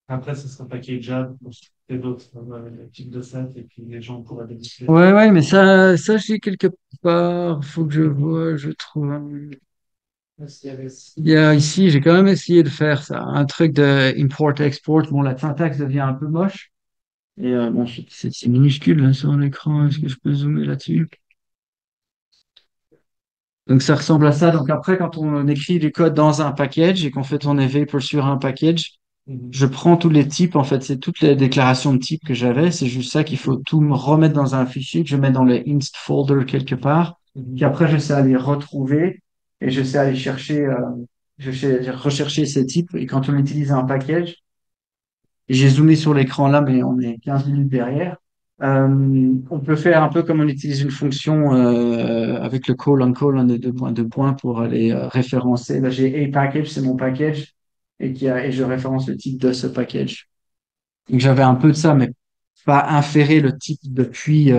après, ce sera packageable pour supporter d'autres types de sets et puis les gens pourraient bénéficier. Ouais, ouais, mais ça, j'ai quelque part, faut que je vois, je trouve. S'il y avait Il y a ici, j'ai quand même essayé de faire ça, un truc de import-export. Bon, la syntaxe devient un peu moche. Et bon, c'est minuscule là, sur l'écran. Est-ce que je peux zoomer là-dessus? Donc ça ressemble à ça. Donc après, quand on écrit du code dans un package et qu'on fait tourner Vapor sur un package, je prends tous les types. En fait, c'est toutes les déclarations de type que j'avais. C'est juste ça qu'il faut tout me remettre dans un fichier que je mets dans le inst folder quelque part. Puis après, je sais aller retrouver et je sais aller chercher, je sais rechercher ces types. Et quand on utilise un package, j'ai zoomé sur l'écran là, mais on est 15 minutes derrière. On peut faire un peu comme on utilise une fonction avec le call on deux points pour aller référencer. Là, j'ai a package, c'est mon package, et je référence le type de ce package. Donc j'avais un peu de ça, mais pas inférer le type depuis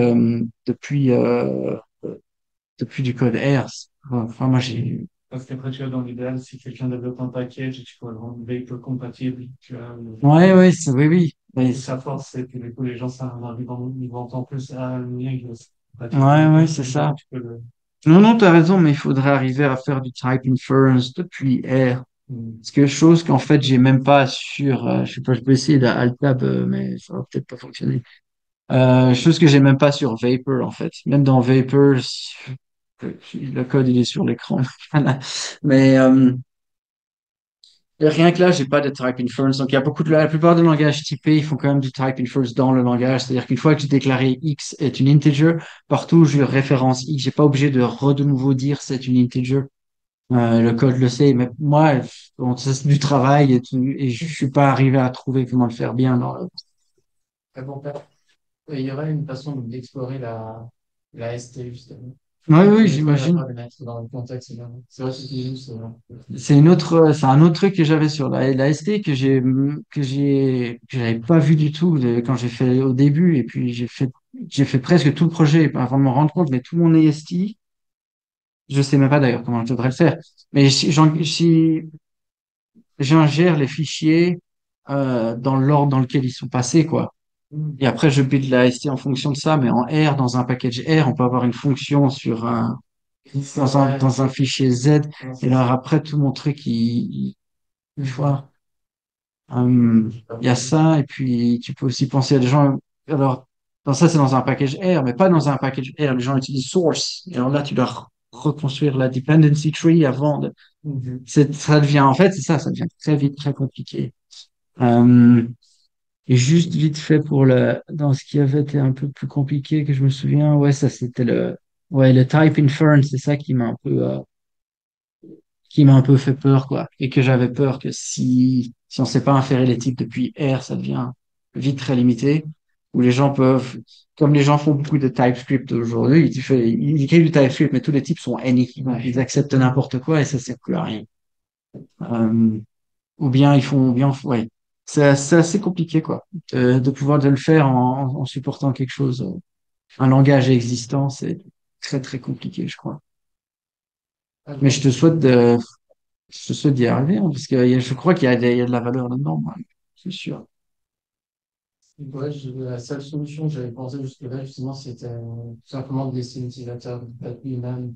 du code R. Enfin, moi j'ai. Parce qu'après, tu vois, dans l'idéal, si quelqu'un développe un package et tu peux le rendre vehicle compatible, tu vois, Ouais, ouais, oui, oui. et sa force, c'est que du coup, les gens, ça, ils vont en plus à le lien que c'est Ouais, compatible. ouais, c'est Du coup, ça. tu peux le. Non, non, t'as raison, mais il faudrait arriver à faire du type inference depuis R. Hmm. C'est quelque chose qu'en fait, j'ai même pas sur, je sais pas, je peux essayer d'Altab, mais ça va peut-être pas fonctionner. Chose que j'ai même pas sur Vapor, en fait. Même dans Vapor, le code, il est sur l'écran. Voilà. Mais, et rien que là, j'ai pas de type inference. Donc, il y a beaucoup la plupart des langages typés, ils font quand même du type inference dans le langage. C'est-à-dire qu'une fois que j'ai déclaré X est une integer, partout où je référence X, j'ai pas obligé de nouveau dire c'est une integer. Le code le sait, mais moi, bon, ça, c'est du travail et je suis pas arrivé à trouver comment le faire bien dans Très bon père. Il y aurait une façon d'explorer la ST, justement. Oui, oui, Permettrait à la j'imagine. fois de mettre dans le contexte. C'est vrai que c'est juste. C'est un autre truc que j'avais sur la ST que j'avais pas vu du tout quand j'ai fait au début et puis j'ai fait presque tout le projet avant de me rendre compte, mais tout mon AST, je sais même pas d'ailleurs comment je devrais le faire, mais si j'ingère les fichiers dans l'ordre dans lequel ils sont passés, quoi. Et après, je build la ST en fonction de ça, mais en R, dans un package R, on peut avoir une fonction Ouais, dans un fichier Z. non, Et c'est alors ça. après, tout mon truc, tu vois, il y a ça. Et puis, tu peux aussi penser à des gens. Alors, dans ça, c'est dans un package R, mais pas dans un package R. Les gens utilisent source. Et alors là, tu dois reconstruire la dependency tree avant de, Mhm. ça devient, en fait, c'est ça, ça devient très vite, très compliqué. Euh, et juste vite fait dans ce qui avait été un peu plus compliqué que je me souviens, ouais, ça c'était ouais, le type inference, c'est ça qui m'a un peu fait peur, quoi. Et que j'avais peur que si on sait pas inférer les types depuis R, ça devient vite très limité. Où les gens peuvent, comme les gens font beaucoup de TypeScript aujourd'hui, ils écrivent du TypeScript, mais tous les types sont any. Donc, ils acceptent n'importe quoi et ça sert plus à rien. Euh, ou bien ouais. C'est assez compliqué, quoi, de pouvoir de le faire en supportant quelque chose, un langage existant, c'est très, très compliqué, je crois. Ah, Mais non, je te souhaite d'y arriver, hein, parce que je crois il y a de la valeur là-dedans, moi. C'est sûr. ouais, la seule solution que j'avais pensé jusque-là, justement, c'était tout simplement de laisser l'utilisateur lui-même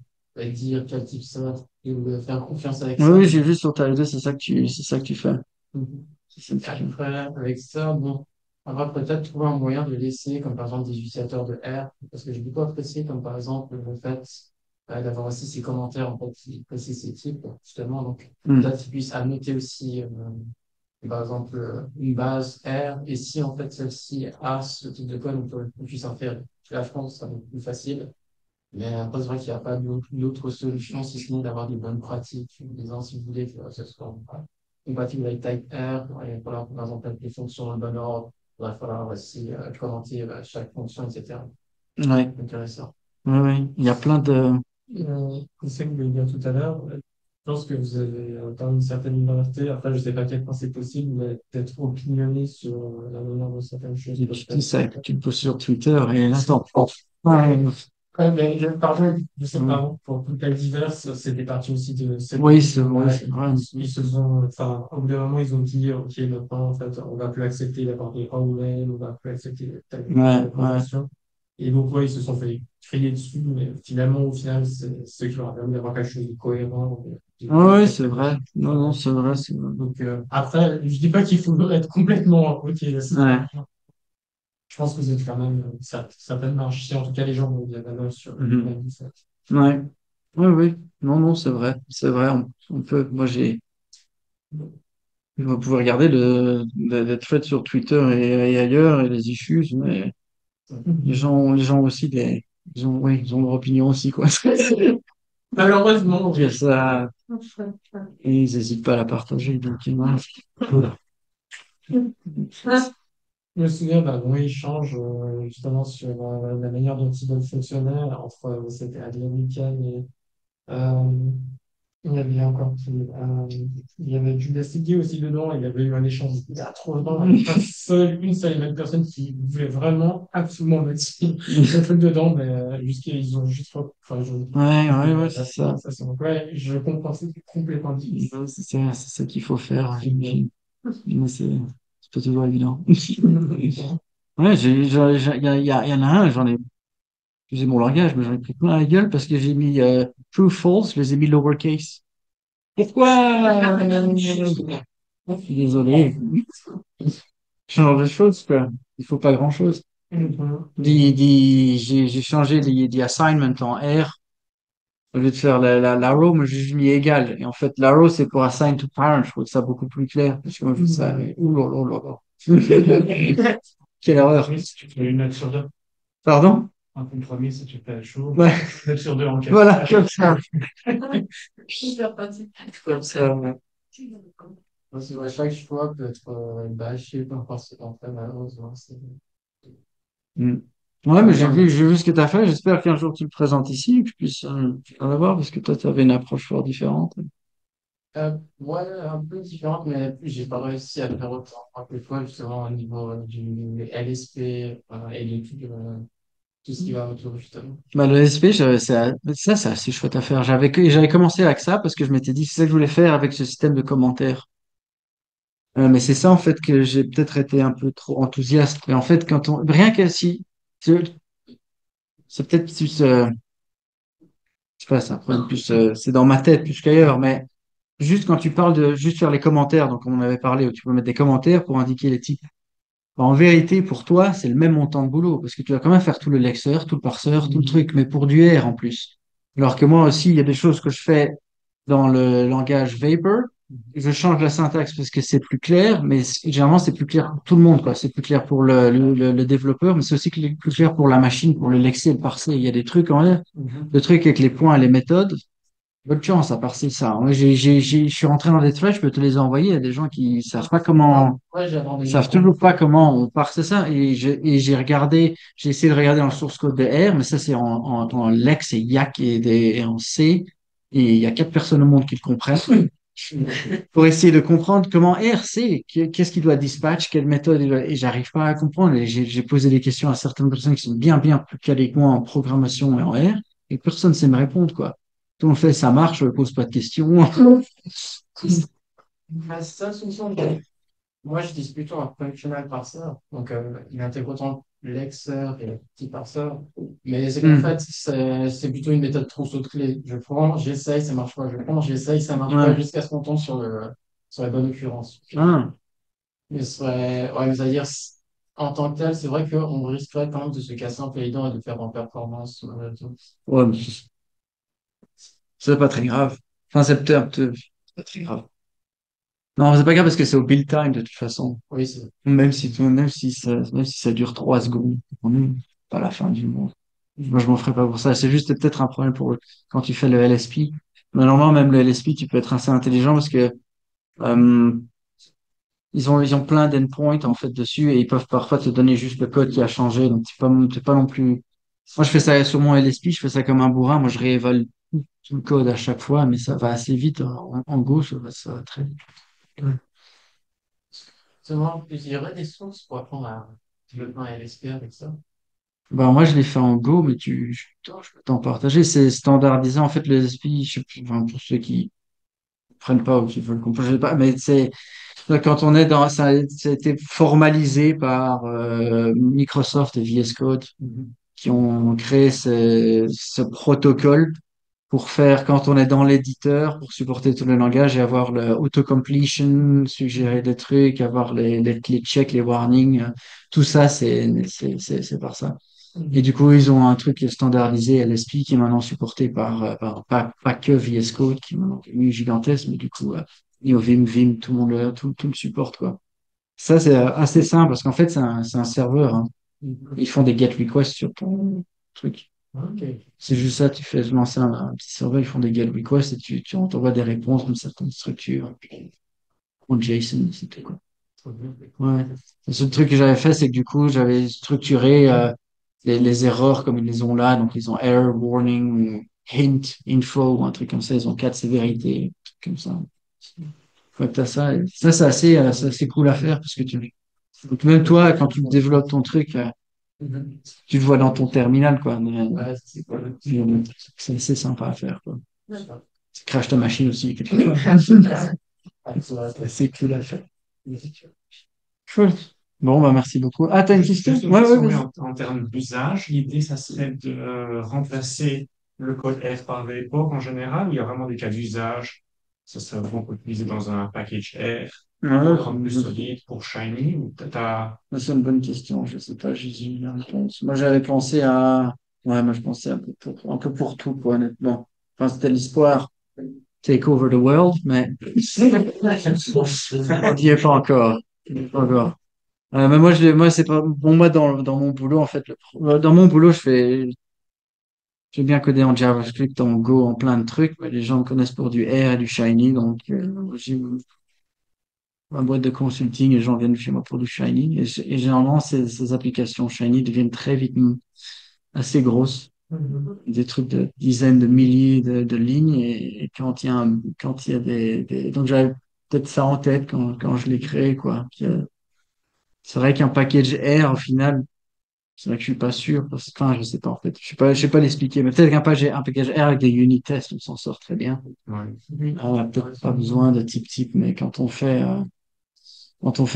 dire quel type ça et de faire confiance avec Oui, ça. oui, j'ai vu sur ta vidéo, c'est ça que tu fais. Mhm. C'est ça que tu fais. Après, avec ça, bon, on va peut-être trouver un moyen de laisser, comme par exemple des utilisateurs de R, parce que j'ai beaucoup apprécié, comme par exemple le fait d'avoir aussi ces commentaires en fait, qui précisent ces types, justement. Donc, Hmm. peut-être qu'ils puissent annoter aussi, par exemple, une base R, et si en fait celle-ci a ce type de code, on puisse en faire. La France, ça va être plus facile. Mais après, c'est vrai qu'il n'y a pas d'autre solution si ce n'est d'avoir des bonnes pratiques, disant si vous voulez que ce soit compatible avec Type R, il va falloir par exemple mettre les fonctions dans le bon ordre, il va falloir aussi commenter chaque fonction, etc. Ouais, Intéressant. ouais, ouais. Il y a plein de. C'est ce que vous voulez dire tout à l'heure. Je pense que vous avez quand même une certaine liberté. Après, je ne sais pas à quel point c'est possible, mais d'être opinionné sur la manière dont certaines choses Et peuvent tu dis être. ça, tu le poses sur Twitter et là, attends. Ouais. Ouais, mais pardon, je sais Hmm. pas, pour toutes les diverses, c'était parti aussi de cette Oui, équipe où ouais, c'est vrai. ils se sont, enfin, au bout d'un moment, ils ont dit, OK, maintenant, en fait, on va plus accepter d'avoir des email, on va plus accepter telle ou Ouais, telle ouais. convention. Et donc, ouais, ils se sont fait crier dessus, mais finalement, au final, c'est ce qui leur a permis d'avoir quelque chose de cohérent, Ouais, de ouais, très, c'est très bien. vrai. Non, non, c'est vrai, c'est vrai. Donc, après, je dis pas qu'il faut être complètement OK, Ouais. je pense que c'est quand même certaines marges. Si en tout cas les gens vont bien la sur la Mhm. liste. Ouais. Ouais, oui. Non, non, c'est vrai. C'est vrai. On peut, moi, je vais pouvoir regarder les threads sur Twitter et ailleurs et les issues, mais les gens aussi ouais, ils ont leur opinion aussi, quoi. Malheureusement, Et oui. ça, et ils n'hésitent pas à la partager, donc, Je me souviens d'un long échange justement sur la manière dont ils veulent fonctionner entre c'était Adrien Mikan et euh, il y avait encore il y avait Judas Seguier aussi dedans. Il y avait eu un échange il y a trop longtemps avec une seule et même personne qui voulait vraiment absolument mettre le truc dedans, mais ils ont juste enfin, ils ont Ouais, coupé ouais, ouais, c'est la ça. conversation. Donc, ouais, je comprends, c'est complètement difficile. Ouais, c'est ça qu'il faut faire, j'imagine. Mais c'est pas toujours évident. Ouais, il y en a un, excusez mon langage, mais j'en ai pris plein la gueule parce que j'ai mis true, false, je les ai mis lowercase. Pourquoi? Je suis désolé. Ce genre de choses, quoi. Il faut pas grand-chose. Mhm. J'ai changé the assignment en R. Au lieu de faire l'arrow, moi, j'ai juste mis égal. Et en fait, l'arrow, c'est pour assign to parent. Je trouve ça beaucoup plus clair. Parce que moi, je fais ça, mais ouh là là là là. Quelle erreur. Oui, si tu fais une note sur deux. Pardon? Un compromis, si tu fais le show, Ouais, une note sur deux en cas. voilà, comme ça. Super pratique. Comme ça, ouais. Parce que ouais, chaque choix peut être bâché par rapport qu'on fait, malheureusement. Mm. Ouais, mais Ouais, j'en ai. j'ai vu ce que tu as fait. J'espère qu'un jour tu le présentes ici et que je puisse en avoir parce que toi, tu avais une approche fort différente. Ouais, un peu différente, mais j'ai pas réussi à le faire autant. Quelquefois, justement, au niveau du LSP et de tout ce qui va autour, justement. Bah, le SP, ça, c'est assez chouette à faire. J'avais commencé avec ça parce que je m'étais dit, c'est ça que je voulais faire avec ce système de commentaires. Mais c'est ça, en fait, que j'ai peut-être été un peu trop enthousiaste. Mais en fait, rien que si, c'est c'est peut-être plus, je sais pas, c'est un problème plus, c'est dans ma tête plus qu'ailleurs, mais juste quand tu parles de juste faire les commentaires, donc on en avait parlé, où tu peux mettre des commentaires pour indiquer les types. Bah, en vérité, pour toi, c'est le même montant de boulot, parce que tu vas quand même faire tout le lexeur, tout le parseur, tout le truc, mais pour du R en plus. Alors que moi aussi, il y a des choses que je fais dans le langage Vapor. Je change la syntaxe parce que c'est plus clair, mais généralement, c'est plus clair pour tout le monde, quoi. C'est plus clair pour le développeur, mais c'est aussi plus clair pour la machine, pour le lexer et le parser. Il y a des trucs en R. Le truc avec les points et les méthodes, bonne chance à parser ça. Moi, je suis rentré dans des threads, je peux te les envoyer. Il y a des gens qui savent pas comment, Ouais, j'ai abandonné le savent cours. toujours pas comment on parse ça. Et j'ai essayé de regarder dans le source code de R, mais ça, c'est en Lex et Yak et en C. Et il y a 4 personnes au monde qui le comprennent. Pour essayer de comprendre comment R, c'est, qu'est-ce qu'il doit dispatch, quelle méthode et j'arrive pas à comprendre. Et j'ai posé des questions à certaines personnes qui sont bien plus calées que moi en programmation et en R, et personne ne sait me répondre, quoi. Tout le monde fait, ça marche, je ne pose pas de questions. Ma seule solution, moi, je dis plutôt un functional parseur. Donc, il intègre autant l'exer et le petit parseur. Mais c'est qu'en Hmm. fait, c'est plutôt une méthode trousseau de clés. Je prends, j'essaye, ça marche pas. Je prends, j'essaye, ça marche pas, Ouais. jusqu'à ce qu'on tombe sur la bonne occurrence. Ah. Mais ouais, mais c'est-à-dire, en tant que tel, c'est vrai qu'on risquerait quand même de se casser un peu les dents et de faire en performance. Ouais, mais c'est pas très grave. Enfin, c'est pas très grave. Non, c'est pas grave parce que c'est au build time de toute façon. Oui, c'est Même si ça dure 3 secondes, on est pas la fin du monde. Moi, je m'en ferai pas pour ça. C'est juste peut-être un problème quand tu fais le LSP. Mais normalement, même le LSP, tu peux être assez intelligent parce que euh, ils ont plein d'endpoints en fait dessus et ils peuvent parfois te donner juste le code qui a changé. Donc, c'est pas non plus. Moi, je fais ça sur mon LSP, je fais ça comme un bourrin. Moi, je réévalue tout le code à chaque fois, mais ça va assez vite. En Go, ça va très vite. seulement, il y aurait des sources pour apprendre à développer un LSP avec ça. Bah, moi, je l'ai fait en Go, mais attends, je peux t'en partager. C'est standardisé. En fait, le LSP, je sais plus, enfin, pour ceux qui prennent pas ou qui veulent comprendre, je sais pas, mais c'est quand on est dans ça a été formalisé par Microsoft et VS Code Mhm. qui ont créé ce protocole pour faire quand on est dans l'éditeur pour supporter tout le langage et avoir le auto-completion, suggérer des trucs, avoir les checks, les warnings, tout ça c'est par ça. Et Mhm. du coup, ils ont un truc qui est standardisé LSP qui est maintenant supporté pas que VS Code, qui est maintenant devenu gigantesque, mais du coup, Neo Vim, tout le monde, tout le supporte, quoi. Ça, c'est assez simple parce qu'en fait, c'est un serveur, hein. Mhm. Ils font des get requests sur ton truc. Ok. C'est juste ça, tu fais lancer un petit serveur, ils font des get requests et tu envoies des réponses d'une certaine structure. En JSON, c'est tout, quoi. Trop bien. Ouais. Le seul truc que j'avais fait, c'est que du coup, j'avais structuré les erreurs comme ils les ont là. Donc, ils ont error, warning, hint, info, ou un truc comme ça. Ils ont 4 sévérités, un truc comme ça. Faut que t'as ça. Et ça, c'est assez cool à faire parce que donc même toi, quand tu développes ton truc, Mhm. tu le vois dans ton terminal, quoi. Mais, Ouais, c'est quoi le petit. c'est assez sympa à faire, quoi. D'accord. Tu crashes ta machine aussi, quelquefois. Ah, c'est vrai, C'est cool à faire. c'est- Cool. Bon, bah, merci beaucoup. Ah, t'as une question? Juste une Ouais, ouais, question, oui, vas-y. en termes d'usage, l'idée, ça serait de remplacer le code R par Vapor en général, ou il y a vraiment des cas d'usage, ça serait vraiment utilisé dans un package R. pour Ouais, rendre plus solide, pour shiny, ou c'est une bonne question. Je sais pas, j'ai une réponse. Moi, j'avais pensé à, ouais, moi, je pensais un peu pour tout, quoi, honnêtement. Enfin, c'était l'espoir. Take over the world, mais on n'y est pas encore. On n'y est pas encore. Mais moi, c'est pas, bon, moi, dans mon boulot, en fait, dans mon boulot, je vais bien coder en JavaScript, en Go, en plein de trucs, mais les gens me connaissent pour du R et du Shiny, donc, j'ai ma boîte de consulting, et les gens viennent chez moi pour du Shiny, et généralement, ces applications Shiny deviennent très vite assez grosses, des trucs de dizaines de milliers de lignes, et quand il y a donc j'avais peut-être ça en tête quand je l'ai créé, quoi. C'est vrai qu'un package R, au final, c'est vrai que je suis pas sûr, enfin, je sais pas, en fait. Je sais pas l'expliquer, mais peut-être un package R avec des unit tests, on s'en sort très bien. ouais. Peut-être pas besoin de type, mais quand on fait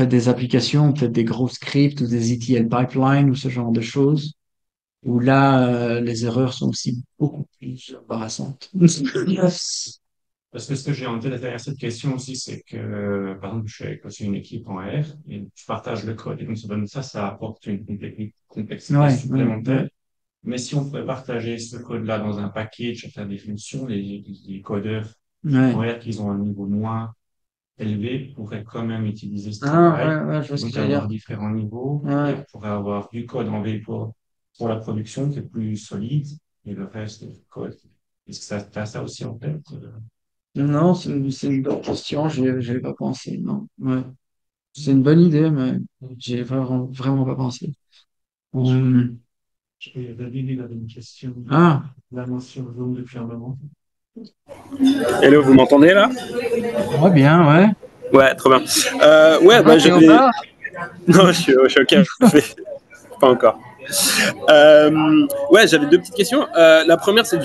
des applications, peut-être des gros scripts ou des ETL pipelines ou ce genre de choses, où là, les erreurs sont aussi beaucoup plus embarrassantes. Parce que ce que j'ai en tête derrière cette question aussi, c'est que, par exemple, je suis avec aussi une équipe en R et je partage le code. Et donc, ça apporte une complexité Ouais, ouais, supplémentaire. ouais, Mais si on pouvait partager ce code-là dans un package, faire des fonctions, les codeurs en ouais. R qui ont un niveau moins élevé pourraient quand même utiliser ce Ah, travail. ouais, ouais, je vois Et ce que donc, tu veux avoir dire. différents niveaux et Ouais. on pourrait avoir du code en V pour la production qui est plus solide et le reste du code. Est-ce que ça, t'as ça aussi en tête? Non, c'est une bonne question, j'y avais pas pensé, non. Ouais. C'est une bonne idée, mais j'y ai vraiment pas pensé. Hum. David, il avait une question. Ah, La mention jaune depuis un moment. Hello, vous m'entendez là? ouais, bien, ouais. Ouais, trop bien. Ça Ouais, va, bah t'es au j'avais. bar? Non, je suis au café. Pas encore. Ouais, j'avais deux petites questions. La première, c'est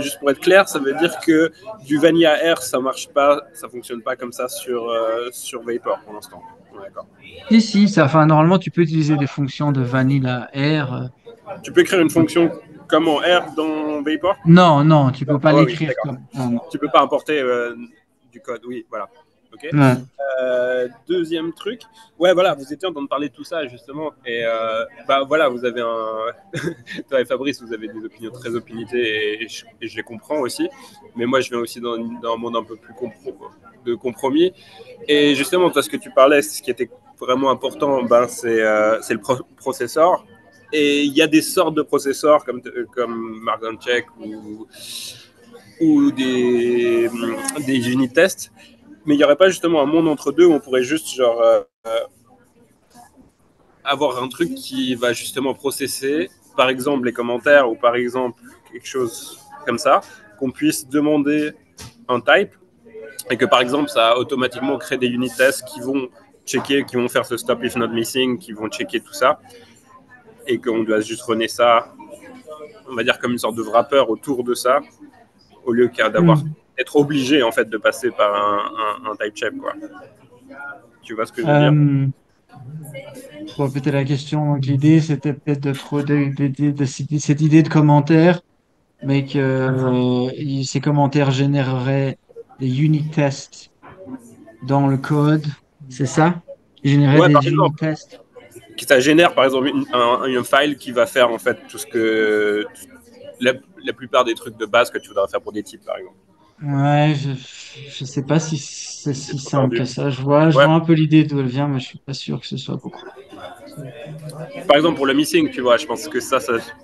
juste pour être clair, ça veut dire que du Vanilla Air, ça marche pas, ça fonctionne pas comme ça sur Vapor pour l'instant. Ouais, d'accord. Si, si, enfin, normalement, tu peux utiliser des fonctions de Vanilla R. Tu peux écrire une fonction comme en R dans Vapor? Non, non, tu peux Non. pas Ah ouais, oui, l'écrire d'accord. comme. Non, non. Tu peux pas importer du code, oui, voilà. Ok. Ouais. Deuxième truc, ouais, voilà, vous étiez en train de parler de tout ça justement, et bah voilà, vous avez toi et Fabrice, vous avez des opinions très opinitées et je les comprends aussi, mais moi je viens aussi dans un monde un peu plus de compromis, et justement, toi, ce que tu parlais, ce qui était vraiment important, ben, c'est le processeur. Et il y a des sortes de processeurs comme Markdown Check ou des unit tests, mais il n'y aurait pas justement un monde entre deux où on pourrait juste genre avoir un truc qui va justement processer, par exemple les commentaires ou par exemple quelque chose comme ça, qu'on puisse demander un type et que par exemple ça automatiquement crée des unit tests qui vont checker, qui vont faire ce stop if not missing, qui vont checker tout ça et qu'on doit juste runner ça, on va dire comme une sorte de wrapper autour de ça au lieu d'avoir Hmm. être obligé en fait de passer par un type check quoi. Tu vois ce que je veux dire? Euh, bon, peut-être la question, donc l'idée, c'était peut-être de trop cette idée de commentaire, mais que ces commentaires généreraient des unit tests dans le code. C'est ça? Ils généraient Ouais, par des unit exemple, tests. ça génère par exemple un file qui va faire en fait tout ce que la plupart des trucs de base que tu voudrais faire pour des types par exemple. Ouais, je sais pas si c'est C'est si trop simple tordu. que ça. Je Ouais. vois un peu l'idée d'où elle vient, mais je suis pas sûr que ce soit beaucoup. Par exemple pour le missing, tu vois, je pense que ça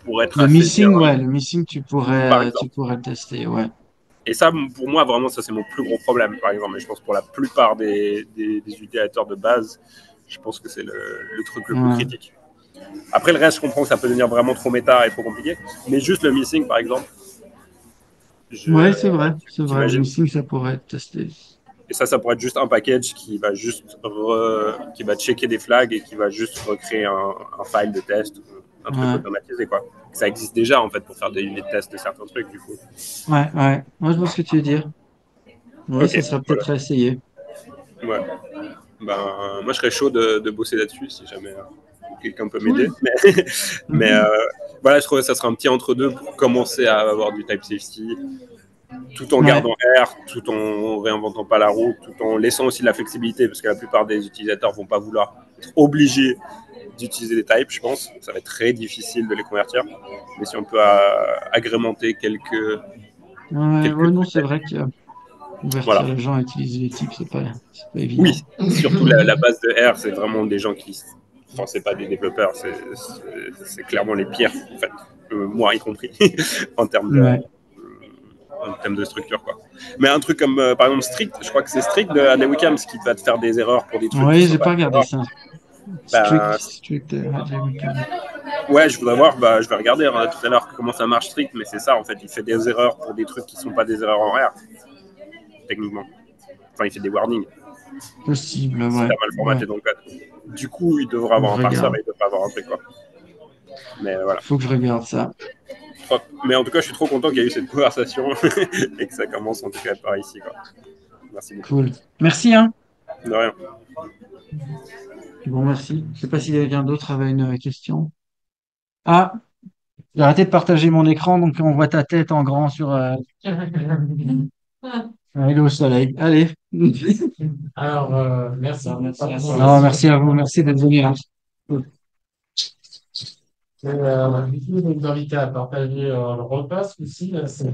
pourrait être Le assez bien, missing, ouais, le missing, par tu exemple. pourrais le tester, ouais. Et ça, pour moi, vraiment, ça c'est mon plus gros problème, par exemple. Mais je pense pour la plupart des utilisateurs de base, je pense que c'est le truc le plus Ouais, critique. Après, le reste, je comprends que ça peut devenir vraiment trop méta et trop compliqué. Mais juste le missing, par exemple, ouais, je, c'est vrai, c'est vrai. Le t'imagines. missing, ça pourrait être testé. Et ça pourrait être juste un package qui va juste qui va checker des flags et qui va juste recréer un file de test, un truc Ouais, automatisé, quoi. Ça existe déjà, en fait, pour faire des unit tests de certains trucs, du coup. ouais, ouais. Moi, je vois ce que tu veux dire. Ouais, Ok, ça sera voilà. peut-être à essayer. Ouais. Ben, moi, je serais chaud de bosser là-dessus si jamais quelqu'un peut m'aider. Cool. Mais Mhm. voilà, je trouve que ça sera un petit entre-deux pour commencer à avoir du type safety tout en Ouais. gardant R, tout en réinventant pas la roue, tout en laissant aussi de la flexibilité, parce que la plupart des utilisateurs vont pas vouloir être obligés d'utiliser des types, je pense. Ça va être très difficile de les convertir. Mais si on peut agrémenter Ouais, quelques ouais, non, trucs, c'est vrai que voilà. convertir les gens à utiliser les types, c'est pas évident. Oui, surtout la base de R, c'est vraiment des gens qui. Enfin, c'est pas des développeurs, c'est clairement les pires, en fait. Moi y compris, en termes de, Ouais. en termes de structure, quoi. Mais un truc comme, par exemple, Strict, je crois que c'est Strict de Anne Wickham, ce qui va te faire des erreurs pour des trucs qui Ouais, sont j'ai pas pas des regardé erreurs. ça. Ben, Hadley Wickham. ouais, je voudrais voir, bah, je vais regarder tout à l'heure comment ça marche Strict, mais c'est ça, en fait, il fait des erreurs pour des trucs qui sont pas des erreurs en R, techniquement. Enfin, il fait des warnings. Possible, Si ouais. t'as mal Ouais. formaté ton code. Du coup, il devrait Faut que avoir je un parseur regarde. et il ne doit pas avoir un truc, quoi. Mais voilà. Faut que je regarde ça. Mais en tout cas, je suis trop content qu'il y ait eu cette conversation et que ça commence en tout cas par ici, quoi. Merci beaucoup. Cool. Merci, hein. De rien. Bon, merci. Je sais pas si quelqu'un d'autre avait une question. Ah, j'ai arrêté de partager mon écran, donc on voit ta tête en grand sur. Il est au soleil. Allez. Alors, merci. Non, merci à vous. Merci d'être venu, hein. Cool. Du coup, je vais vous inviter à partager le repas, ce coup-ci. C'est